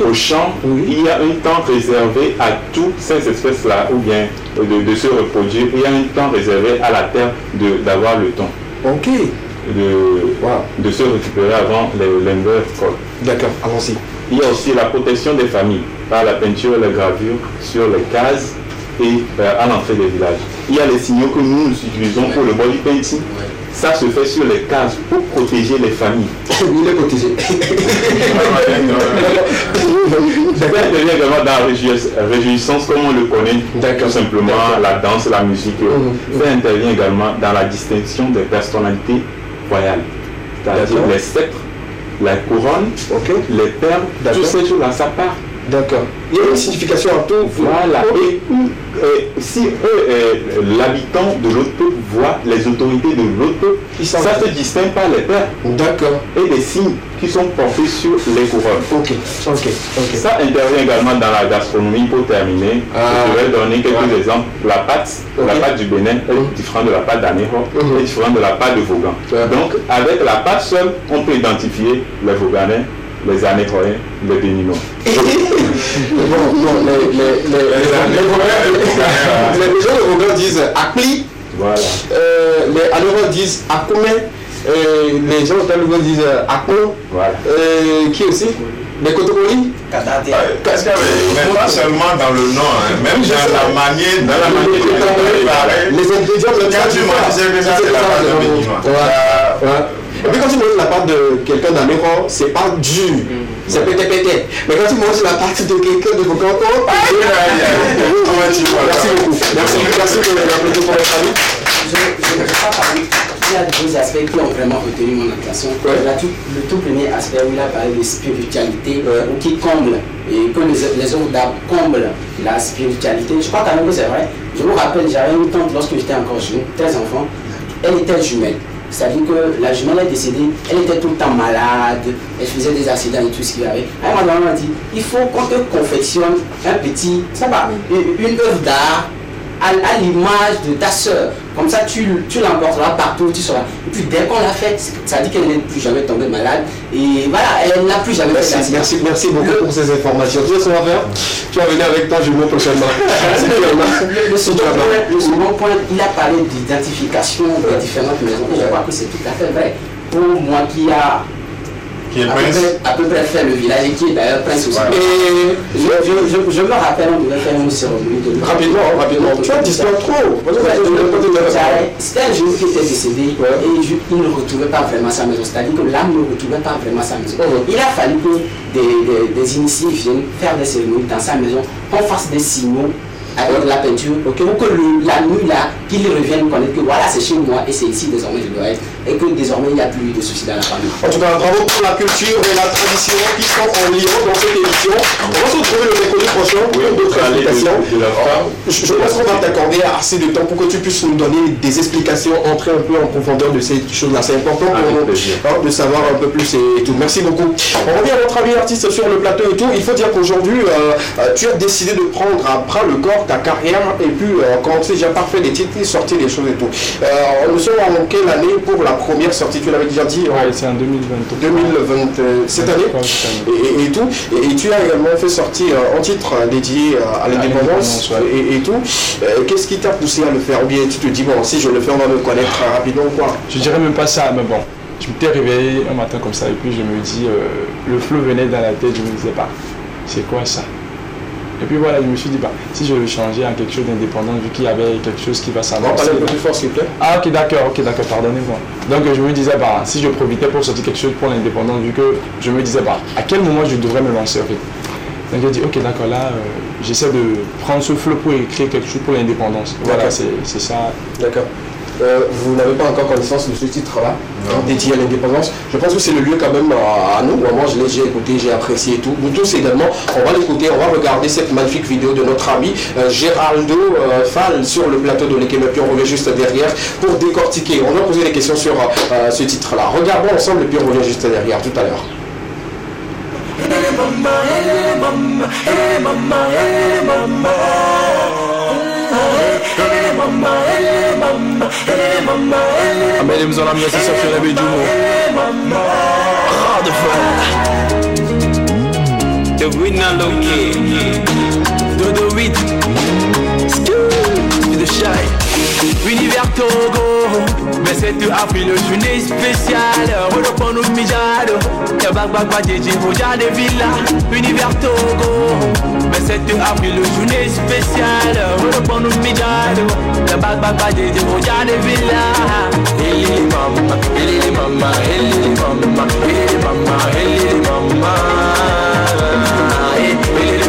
au champ. Il y a un temps réservé à toutes ces espèces-là, ou bien de se reproduire. Il y a un temps réservé à la terre d'avoir le temps. De se récupérer avant l'hiver. D'accord, allons-y. Il y a aussi la protection des familles par la peinture et la gravure sur les cases et à l'entrée des villages. Il y a les signaux que nous utilisons pour le body painting. Ça se fait sur les cases pour protéger les familles. Il est protégé. Ça intervient également dans la réjouissance comme on le connaît, tout simplement la danse, la musique. Ça intervient également dans la distinction des personnalités royales. C'est-à-dire les sceptres, la couronne, les perles, tous ces choses-là, ça part. D'accord. Il y a une signification en tout. Voilà. Et si l'habitant de l'autre peuple voit les autorités de l'autre peuple, ça se distingue par les perles. D'accord. Et des signes qui sont portés sur les couronnes. Ça intervient également dans la gastronomie pour terminer. Je vais donner quelques exemples. La pâte du Bénin est différente de la pâte d'Anéro, est différente de la pâte de Vaughan. Donc, avec la pâte seule, on peut identifier les Vaughanais, les Anéroïens, les Béninois. Les gens de Vaughan disent Akli, les Anéroïens disent Akoumé, les gens de Vaughan disent Akon, qui aussi? Les Kotokoli? Mais pas seulement dans le nom, même dans la manière de préparer. Les ingrédients, quand tu m'as dit que ça c'est la pâte de Béninois. Et puis quand tu manges la pâte de quelqu'un d'Améro, c'est pas dur, c'est pété. Mais quand tu manges la pâte de quelqu'un de Vaughan, merci beaucoup. Merci de l'applaudir pour votre avis. Je ne vais pas parler. Il y a deux aspects qui ont vraiment retenu mon attention. Le tout premier aspect où il a parlé de spiritualité, qui comble, et que les œuvres d'art comblent la spiritualité. Je crois quand même que c'est vrai. Je me rappelle, j'avais une tante lorsque j'étais encore jeune, 13 enfants, elle était jumelle. C'est-à-dire que la jumelle est décédée, elle était tout le temps malade, elle faisait des accidents et tout ce qu'il y avait. Alors ma maman m'a dit, il faut qu'on te confectionne un petit, une œuvre d'art à l'image de ta soeur. Comme ça, tu l'emporteras partout où tu seras. Et puis dès qu'on l'a fait, ça dit qu'elle n'est plus jamais tombée malade. Et voilà, elle n'a plus jamais fait d'accident. Merci beaucoup pour ces informations. Tu sais ce qu'on va faire? Tu vas venir avec ton jumeau prochainement. Le second point, il a parlé d'identification des différentes maisons. Et je crois que c'est tout à fait vrai. Pour moi qui a à peu près fait le village et qui est d'ailleurs prince aussi. Et je me rappelle, on devait faire une cérémonie de... Rapidement. Tu as disparu trop. C'était un jeune qui était décédé et il ne retrouvait pas vraiment sa maison. C'est-à-dire que l'âme ne retrouvait pas vraiment sa maison. Il a fallu que des initiés viennent faire des cérémonies dans sa maison, qu'on fasse des signaux avec la peinture, pour que la nuit là, qu'il revienne connaître que voilà, c'est chez moi et c'est ici désormais je dois être, et que désormais il n'y a plus de soucis dans la famille. En tout cas, bravo pour la culture et la tradition qui sont en lien dans cette émission. On va se retrouver le mercredi prochain pour d'autres explications. Je pense qu'on va t'accorder assez de temps pour que tu puisses nous donner des explications, entrer un peu en profondeur de ces choses-là. C'est important pour nous de savoir un peu plus et tout. Merci beaucoup. On revient à notre ami artiste sur le plateau et tout. Il faut dire qu'aujourd'hui, tu as décidé de prendre à bras le corps ta carrière et puis quand tu as déjà parfait des titres, sorti des choses et tout. Nous sommes en quelle année pour la première sortie? Tu l'avais déjà dit. Ouais, c'est en 2020. 2020, cette année. Et tout. Et tu as également fait sortir un titre dédié à l'indépendance et tout. Qu'est-ce qui t'a poussé à le faire? Ou bien tu te dis, bon, si je le fais, on va me connaître rapidement ou quoi? Je dirais même pas ça, mais bon. Je m'étais réveillé un matin comme ça et puis je me dis, le flow venait dans la tête, je me disais pas, c'est quoi ça? Et puis voilà, je me suis dit, bah, si je le changeais en quelque chose d'indépendant, vu qu'il y avait quelque chose qui va s'annoncer. On va parler un peu plus fort, s'il te plaît. Ah, ok, d'accord, pardonnez-moi. Donc je me disais, bah, si je profitais pour sortir quelque chose pour l'indépendance, vu que je me disais, bah, à quel moment je devrais me lancer, en fait. Donc j'ai dit, ok, d'accord, là, j'essaie de prendre ce flow pour écrire quelque chose pour l'indépendance. Voilà, c'est ça. D'accord. Vous n'avez pas encore connaissance de ce titre-là, dédié à l'indépendance. Je pense que c'est le lieu quand même à nous. Moi, j'ai écouté, j'ai apprécié et tout. Nous tous également, on va l'écouter, on va regarder cette magnifique vidéo de notre ami Géraldo Fall sur le plateau de l'équipe. Et puis on revient juste derrière pour décortiquer. On va poser des questions sur ce titre-là. Regardons ensemble et puis on revient juste derrière tout à l'heure. Amelimiz olan bir ses şöyle bir cumhur. Hard the winner low key. Do the weed. The shy. Univers Togo, mais c'est tout Afrique, le journée spéciale. Reprends nous mijado, y'a bag DJ, Roja de Villa. Univers Togo, mais c'est tout Afrique, le journée spéciale. Reprends nous mijado, y'a bag DJ, Roja de Villa. Hey mama, hey mama, hey mama, hey mama, hey mama. Hey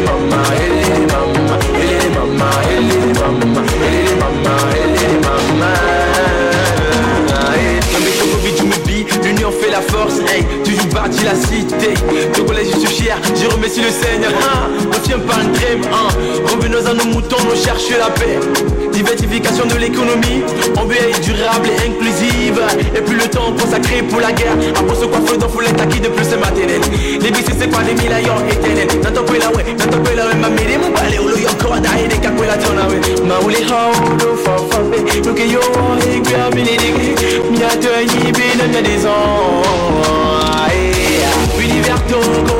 mama, hey mama, hey mama, hey mama, hey mama. L'union fait la force, hey, toujours parti la cité. Le collège je suis fier, je remercie le Seigneur. On tient pas un dream, revenons à nos moutons, on cherche la paix. Diversification de l'économie, on veut être durable et inclusive. Et puis le temps consacré pour la guerre, après ce coiffeur dans foulette acquis de plus c'est maternel. Les bicis c'est pas des millions éternels. N'entends pas la ouais, ma mère mon balai ou le yoko d'ailleurs des cacouets la tonne ouais. Ma ou les hauts, le fafafé, le que yo, et puis à millénaire. Mia te y bien des ans. Univers Togo,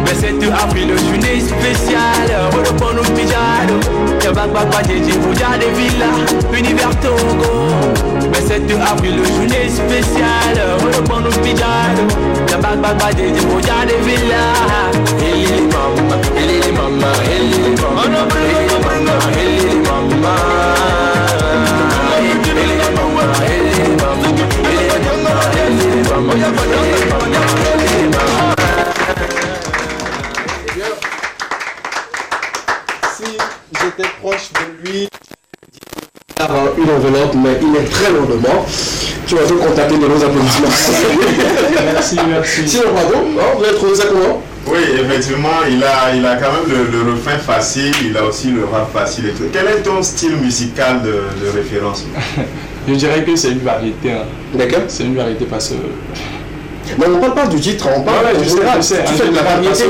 mais c'est tout Afrique, le journée spéciale. Reprends nous mijado, y'a bag DJ, Roja de Villa. Univers Togo, mais c'est tout Afrique, le journée spéciale. Reprends nous mijado, y'a bag DJ, Roja de Villa. Hey mama, hey mama, hey mama, hey mama. Si j'étais proche de lui, une enveloppe, mais il est très loin de moi. Tu vas te contacter de nos applaudissements. Merci. Sinon, bravo, vous avez trouvé ça comment? Oui, effectivement, il a quand même le refrain facile, il a aussi le rap facile et tout. Quel est ton style musical de référence? Je dirais que c'est une variété. D'accord. C'est une variété parce que... Mais on ne parle pas du titre, on parle je sais. Tu fais de la variété.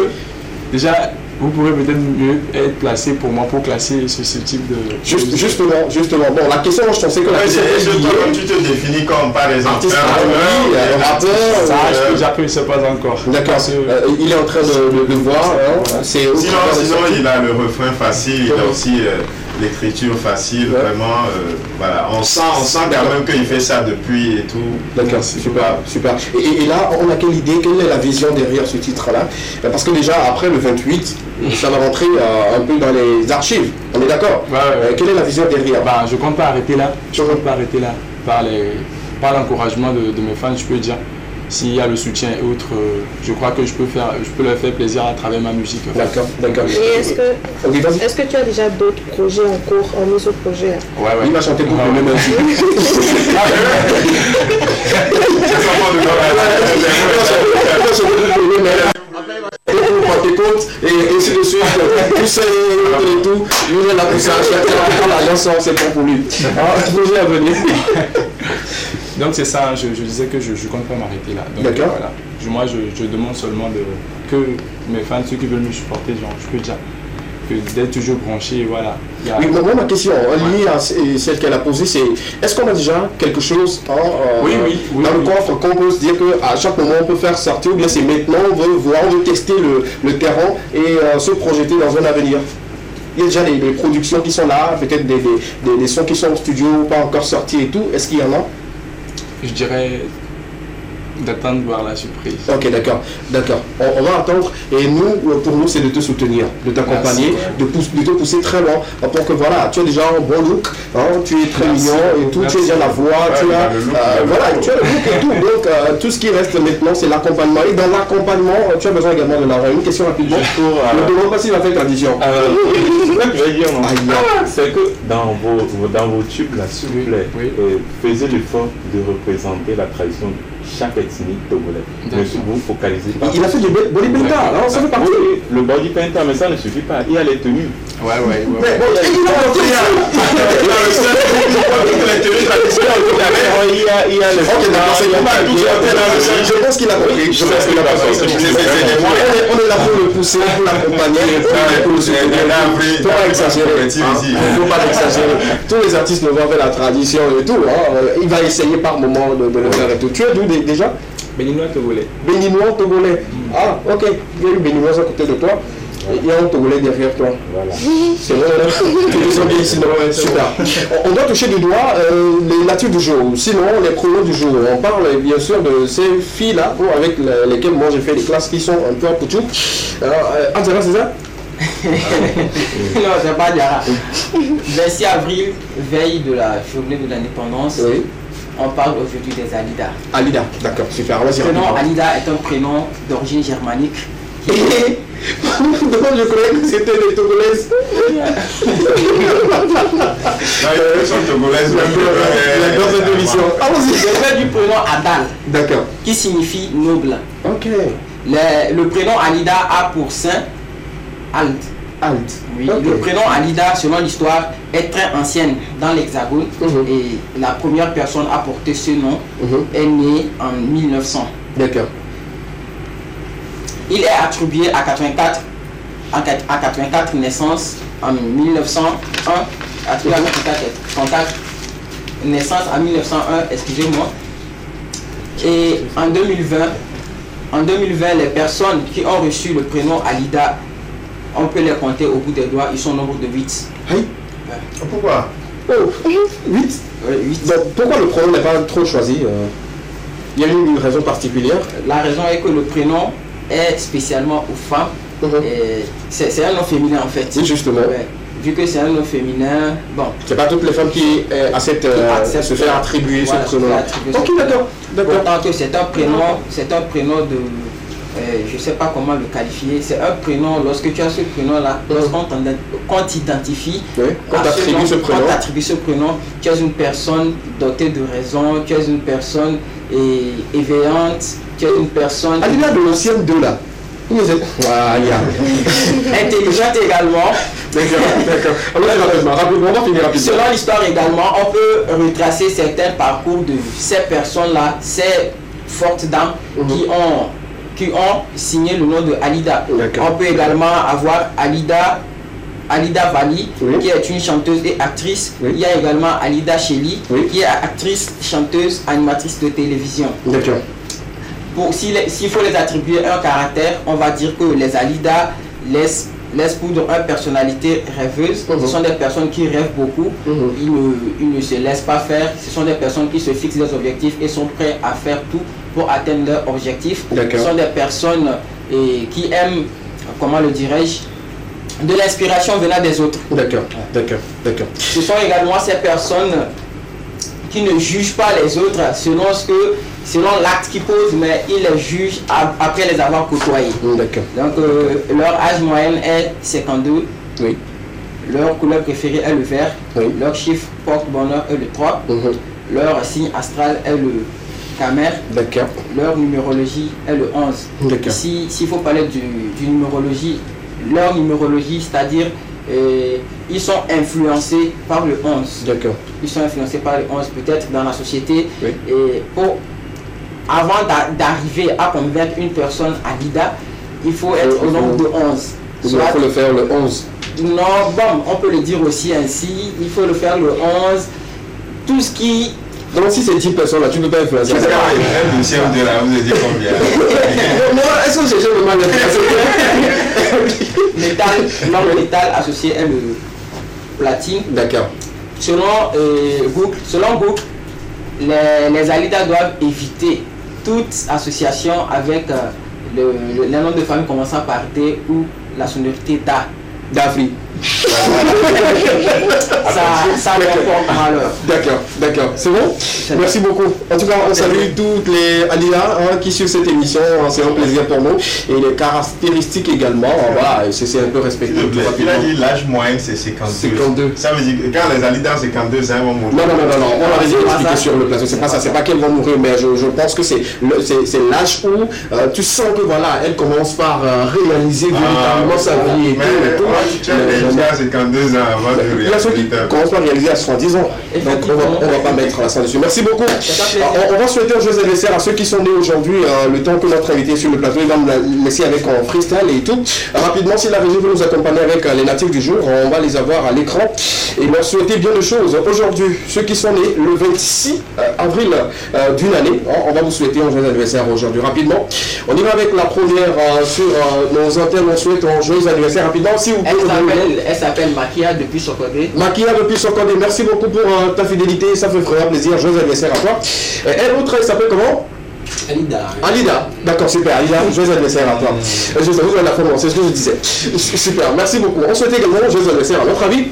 Déjà, vous pourrez peut-être mieux être placé pour moi pour classer ce type de... Justement. Bon, la question, je pensais que la question est tu te définis comme, par exemple, rappeur... Ça, je ne sais pas encore. D'accord. Il est en train de voir. Sinon, il a le refrain facile, il a aussi... l'écriture facile, vraiment, voilà, on sent quand même qu'il fait ça depuis et tout. D'accord, super. Et là, on a quelle idée, quelle est la vision derrière ce titre-là? Parce que déjà, après le 28, ça va rentrer un peu dans les archives, on est d'accord? Quelle est la vision derrière? Je compte pas arrêter là, par l'encouragement de mes fans, je peux dire. s'il y a le soutien et autres, je crois que je peux leur faire plaisir à travers ma musique. D'accord. Et est-ce que tu as déjà d'autres projets en cours, en autre projet? Ouais. Il va chanter pour lui-même aussi. Et ainsi de suite, tout ça et tout, nous on a poussé à chacun, l'alliance c'est bon pour lui. Projet à venir. Donc c'est ça, je disais que je ne compte pas m'arrêter là. D'accord. Voilà. Moi je demande seulement que mes fans, ceux qui veulent me supporter, genre, je peux dire d'être toujours branché, voilà. Oui, moi ma question liée à celle qu'elle a posée, c'est est-ce qu'on a déjà quelque chose dans le coffre qu'on peut se dire qu'à chaque moment on peut faire sortir, ou bien c'est maintenant on veut voir, on veut tester le terrain et se projeter dans un avenir? Il y a déjà des productions qui sont là, peut-être des sons qui sont au studio, pas encore sortis et tout, est-ce qu'il y en a? Je dirais d'attendre voir la surprise. Ok, d'accord. On va attendre et nous, pour nous, c'est de te soutenir, de t'accompagner, de te pousser très loin pour que voilà, tu as déjà un bon look, tu es très mignon et tout, tu as déjà la voix, tu as tu as le look et tout. Donc tout ce qui reste maintenant, c'est l'accompagnement. Et dans l'accompagnement, tu as besoin également de l'argent. Une question rapidement. Ne demande pas s'il va faire tradition. C'est que dans vos tubes, là, s'il vous plaît, faisez l'effort de représenter la tradition chaque ethnie togolaise. Monsieur, vous focalisez pas. Il a fait du body painter, ça fait partie. Oui, le body painter, mais ça ne suffit pas. Il y a les tenues. Mais bon, il a je pense qu'il a compris. On est là pour le pousser, pour l'accompagner, pour le soutenir. Il ne faut pas exagérer. Tous les artistes ne vont faire la tradition et tout. Il va essayer par moment de le faire et tout. Tu es d'où déjà? Béninois togolais. Béninois togolais. Ah, ok. Il y a une béninoise à côté de toi. Il y a un togolais derrière toi. Voilà. C'est vrai, super. On doit toucher du doigt les natures du jour, sinon les pronoms du jour. On parle bien sûr de ces filles-là avec lesquelles moi j'ai fait des classes qui sont un peu en poutou. Antara, c'est ça? Non, c'est pas Diara. 26 avril, veille de la journée de l'indépendance. Oui. On parle aujourd'hui des Alida. Alida, d'accord, super. Le prénom Alida est un prénom d'origine germanique. Donc je croyais que c'était les Togolaises. Ils sont Togolaises. Dans cette émission. Je vais du prénom Adal. D'accord. Qui signifie noble. Ok. Le prénom Alida a pour saint Alt. Oui. Okay. Le prénom Alida, selon l'histoire, est très ancienne dans l'Hexagone et la première personne à porter ce nom est née en 1900. D'accord. Il est attribué à 84 naissances en 1901, attribué à 84 naissances en 1901, excusez-moi. Et en 2020, les personnes qui ont reçu le prénom Alida, on peut les compter au bout des doigts, ils sont au nombre de 8. Oui. Pourquoi? 8 8. Donc, pourquoi le prénom n'est pas trop choisi? Il y a une raison particulière? La raison est que le prénom est spécialement aux femmes. C'est un nom féminin en fait. Oui, justement. Vu que c'est un nom féminin, bon. C'est pas toutes les femmes qui acceptent se faire attribuer ce prénom. Ok, d'accord. Pourtant que c'est un prénom de... je ne sais pas comment le qualifier. C'est un prénom, lorsque tu as ce prénom-là, lorsqu'on t'identifie, quand tu attribues ce prénom, tu es une personne dotée de raison, tu es une personne éveillante, tu es une personne... Alida de l'ancienne 2 là. Intelligente également. D'accord. On va finir rapidement. Selon l'histoire également, on peut retracer certains parcours de ces personnes-là, ces fortes dames qui ont signé le nom de Alida. On peut également avoir Alida Vali, qui est une chanteuse et actrice. Il y a également Alida Cheli, qui est actrice, chanteuse, animatrice de télévision. D'accord. S'il faut les attribuer un caractère, on va dire que les Alida laissent pour une personnalité rêveuse. Ce sont des personnes qui rêvent beaucoup. Ils ne se laissent pas faire. Ce sont des personnes qui se fixent des objectifs et sont prêts à faire tout pour atteindre leurs objectifs. Ce sont des personnes qui aiment, comment le dirais-je, de l'inspiration venant des autres. D'accord. Ce sont également ces personnes qui ne juge pas les autres selon l'acte qu'ils posent, mais il les juge après les avoir côtoyés. D'accord. Donc leur âge moyen est 52. Oui. Leur couleur préférée est le vert. Oui. Leur chiffre porte-bonheur est le 3. Leur signe astral est le Camer. D'accord. Leur numérologie est le 11. D'accord. S'il faut parler du numérologie, leur numérologie, c'est-à-dire ils sont influencés par le 11. D'accord. Ils sont influencés par le 11, peut-être dans la société. Oui. Et avant d'arriver à convaincre une personne à l'IDA, il faut être au nombre de 11. Il faut le faire le 11. Non, bon, on peut le dire aussi ainsi, il faut le faire le 11. Tout ce qui... Donc si c'est 10 personnes là, tu ne peux pas influencer. C'est ça, un dossier de là, vous avez dit combien? Non, est-ce que j'ai le mal L'or métal associé est le platine. D'accord. Selon Google, les Alidas doivent éviter toute association avec le nom de famille commençant par D ou la sonorité d'Afrique. ça m'importe malheur. D'accord, c'est bon. Merci beaucoup. En tout cas, on salue toutes les Alidas qui suivent cette émission. C'est un plaisir pour nous. Et les caractéristiques également. Voilà, c'est un peu respecté. Il a dit l'âge moyen c'est 52. Ça veut dire que quand les Alidas 52, c'est un bon mourir. Non. On avait expliqué sur le plateau. C'est pas ça. C'est pas qu'elles vont mourir, mais je pense que c'est l'âge où tu sens que voilà, elle commence par réaliser véritablement sa vie. Tu as déjà 52 ans avant de réaliser. Il y a ceux qui commencent par réaliser à 70 ans. Donc on va pas mettre l'accent dessus. Merci beaucoup. On va souhaiter un joyeux anniversaire à ceux qui sont nés aujourd'hui. Le temps que notre invité sur le plateau, il va me laisser avec un freestyle et tout. Rapidement, si la régie veut nous accompagner avec les natifs du jour, on va les avoir à l'écran et leur souhaiter bien de choses. Aujourd'hui, ceux qui sont nés le 26 avril d'une année, on va vous souhaiter un joyeux anniversaire aujourd'hui. Rapidement, on y va avec la première sur nos antennes. On souhaite un joyeux anniversaire rapidement. Si vous elle s'appelle Makia depuis Sokodé. Makia depuis Sokodé, merci beaucoup pour ta fidélité, ça fait vraiment plaisir. Joyeux anniversaire à toi. Et elle autre, elle s'appelle comment? Alida, d'accord, super. Alida, joyeux anniversaire à toi. Je vous la comment, c'est ce que je disais. Super, merci beaucoup. On souhaite également joyeux anniversaire à notre ami.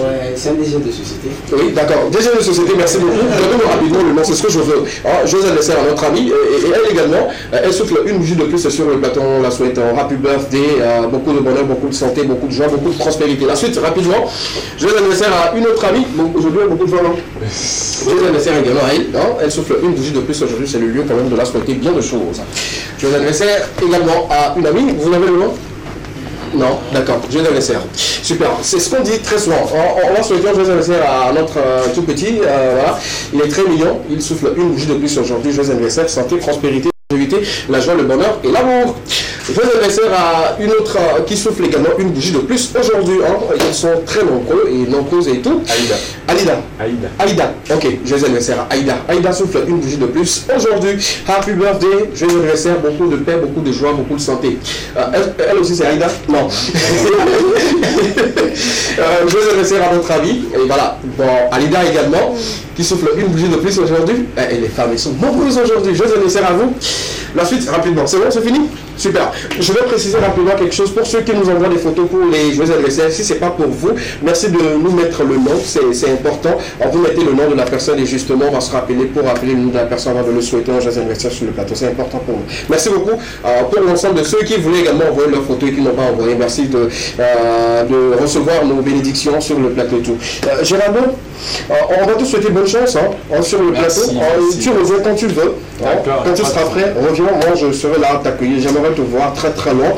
Ouais, c'est un DG de société. Oui, d'accord. DG de société, merci beaucoup. Donnez-moi rapidement le nom, c'est ce que je veux. Joyeux anniversaire à notre ami. Et elle également, elle souffle une bougie de plus sur le plateau. On la souhaite un happy birthday, beaucoup de bonheur, beaucoup de santé, beaucoup de joie, beaucoup de prospérité. La suite, rapidement, joyeux anniversaire à une autre amie. Donc aujourd'hui, beaucoup de joie. Joyeux anniversaire également à elle. Elle souffle une bougie de plus aujourd'hui, c'est le lieu quand même de la souhaiter bien de choses. Joyeux anniversaire également à une amie. Vous avez le nom? Non, d'accord, joyeux anniversaire. Super, c'est ce qu'on dit très souvent. On va souhaiter un joyeux anniversaire à notre tout petit. Voilà. Il est très mignon, il souffle une bougie de plus aujourd'hui. Joyeux anniversaire, santé, prospérité, la joie, le bonheur et l'amour. Joyeux anniversaire à une autre qui souffle également une bougie de plus aujourd'hui. Ils sont très nombreux et nombreuses et tout. Aïda. Ok, joyeux anniversaire à Aïda. Aïda souffle une bougie de plus aujourd'hui. Happy birthday, joyeux anniversaire, beaucoup de paix, beaucoup de joie, beaucoup de santé. Elle aussi c'est Aïda? Non. Joyeux anniversaire à notre ami. Et voilà. Bon, Aïda également qui souffle une bougie de plus aujourd'hui. Et les femmes, elles sont nombreuses aujourd'hui. Joyeux anniversaire à vous. La suite, rapidement. C'est bon, c'est fini? Super. Je vais préciser rapidement quelque chose pour ceux qui nous envoient des photos pour les joyeux anniversaires. Si ce n'est pas pour vous, merci de nous mettre le nom. C'est important. Vous mettez le nom de la personne et justement, on va se rappeler pour rappeler le nom de la personne avant de le souhaiter un joyeux anniversaire sur le plateau. C'est important pour nous. Merci beaucoup pour l'ensemble de ceux qui voulaient également envoyer leurs photos et qui n'ont pas envoyé. Merci de recevoir nos bénédictions sur le plateau et tout. Gérardo, on va te souhaiter bonne chance sur le plateau. Tu reviens quand tu veux. Quand tu seras prêt, reviens. Moi, je serai là à t'accueillir. J'aimerais te voir très très loin,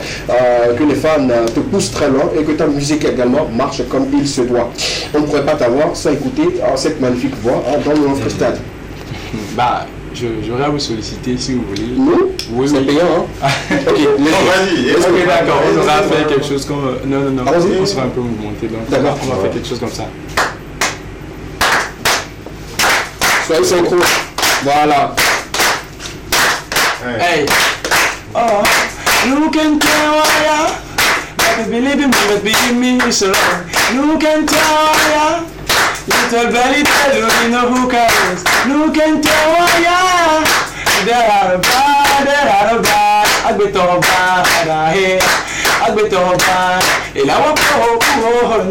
que les fans te poussent très loin et que ta musique également marche comme il se doit. On ne pourrait pas t'avoir sans écouter cette magnifique voix dans le freestyle. Bah, j'aurais à vous solliciter si vous voulez. Oui, c'est payant, Ok, vas-y. Ok, d'accord. On aura fait quelque chose comme. Non. On sera un peu mouvementé. D'accord. On va faire quelque chose comme ça. Soyez synchro. Voilà. Hey. Oh, look and tell ya. But believe in me, but believe me, so look and tell ya. Little belly tell you know who cares. Look and tell ya. There are bad. I get all bad. Hey, I get all bad. And I want to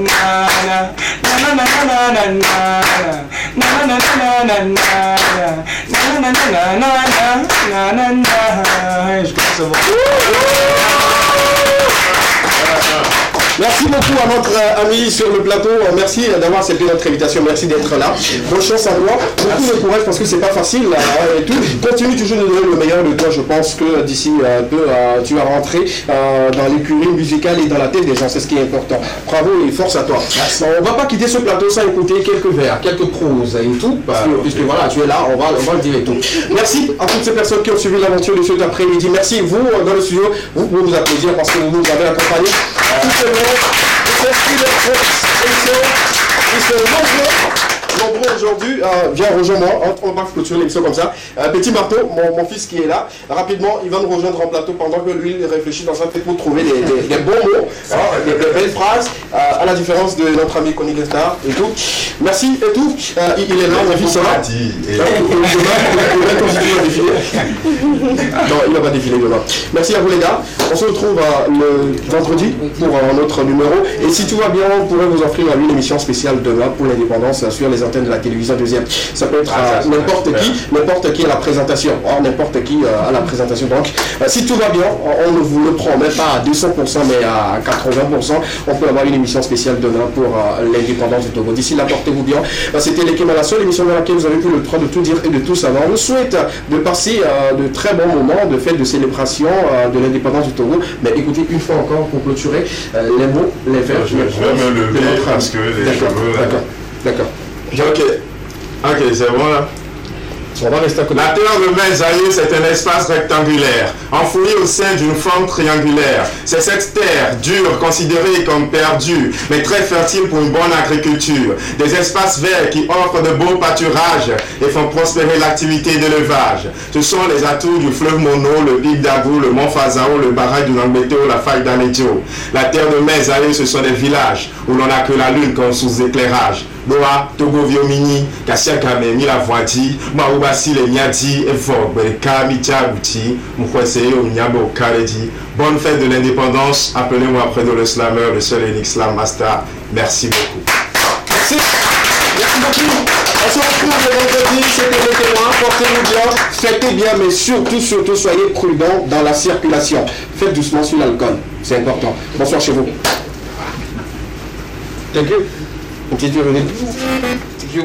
na na na na na na na. Merci beaucoup à notre ami sur le plateau. Merci d'avoir accepté notre invitation. Merci d'être là. Bonne chance à toi. Beaucoup de courage parce que c'est pas facile et tout. Continue toujours de donner le meilleur de toi. Je pense que d'ici peu, tu vas rentrer dans l'écurie musicale et dans la tête des gens. C'est ce qui est important. Bravo et force à toi. Merci. On va pas quitter ce plateau sans écouter quelques vers, quelques proses et tout. Puisque voilà, tu es là, on va le dire et tout. Merci à toutes ces personnes qui ont suivi l'aventure de cet après-midi. Merci vous dans le studio. Vous pouvez vous applaudir parce que vous nous avez accompagnés. Ils sont nombreux aujourd'hui. Viens, rejoins-moi. On va clôturer l'émission comme ça. Petit Marteau, mon fils qui est là, rapidement, il va nous rejoindre en plateau pendant que lui il réfléchit dans sa tête pour trouver des bons mots, des belles phrases, à la différence de notre ami Connie Lestar et tout. Merci et tout. Il est là, mon fils, ça va. Non, il ne va pas défiler demain. Merci à vous les gars. On se retrouve le vendredi pour un autre numéro. Et si tout va bien, on pourrait vous offrir une émission spéciale demain pour l'indépendance sur les antennes de la télévision deuxième. Ça peut être n'importe qui à la présentation. N'importe qui à la présentation. Donc, si tout va bien, on ne vous le promet pas à 200%, mais à 80%. On peut avoir une émission spéciale demain pour l'indépendance du Togo. D'ici là, portez-vous bien. C'était l'équipe à la seule émission dans laquelle vous avez eu le droit de tout dire et de tout savoir. On vous souhaite de passer de très bons moments de fête de célébration de l'indépendance du Togo. Mais écoutez, une fois encore, pour clôturer, les mots, les vers. Je vais me lever parce que les cheveux... D'accord. Ok, c'est bon là. On va rester à côté. La terre de Mes-Aïeux, c'est un espace rectangulaire, enfoui au sein d'une forme triangulaire. C'est cette terre, dure, considérée comme perdue, mais très fertile pour une bonne agriculture. Des espaces verts qui offrent de beaux pâturages et font prospérer l'activité d'élevage. Ce sont les atouts du fleuve Mono, le pic d'Agou, le mont Fazao, le barrage du Nangbeto, la faille d'Alédio. La terre de Mes-Aïeux, ce sont des villages où l'on n'a que la lune comme sous-éclairage. Doa, Togo Viomini, Kassiakame, Milavoadi, Maoubasi, les Niadi, Evok, Bereka, Midjabouti, Moukweseye, Omniabo, Karedi. Bonne fête de l'indépendance. Appelez-moi après de le slammer, le seul et unique slam master. Merci beaucoup. Merci beaucoup. On se retrouve le vendredi, c'était le témoin. Portez-vous bien, fêtez bien, mais surtout, soyez prudents dans la circulation. Faites doucement sur l'alcool, c'est important. Bonsoir chez vous. Thank you. Thank you.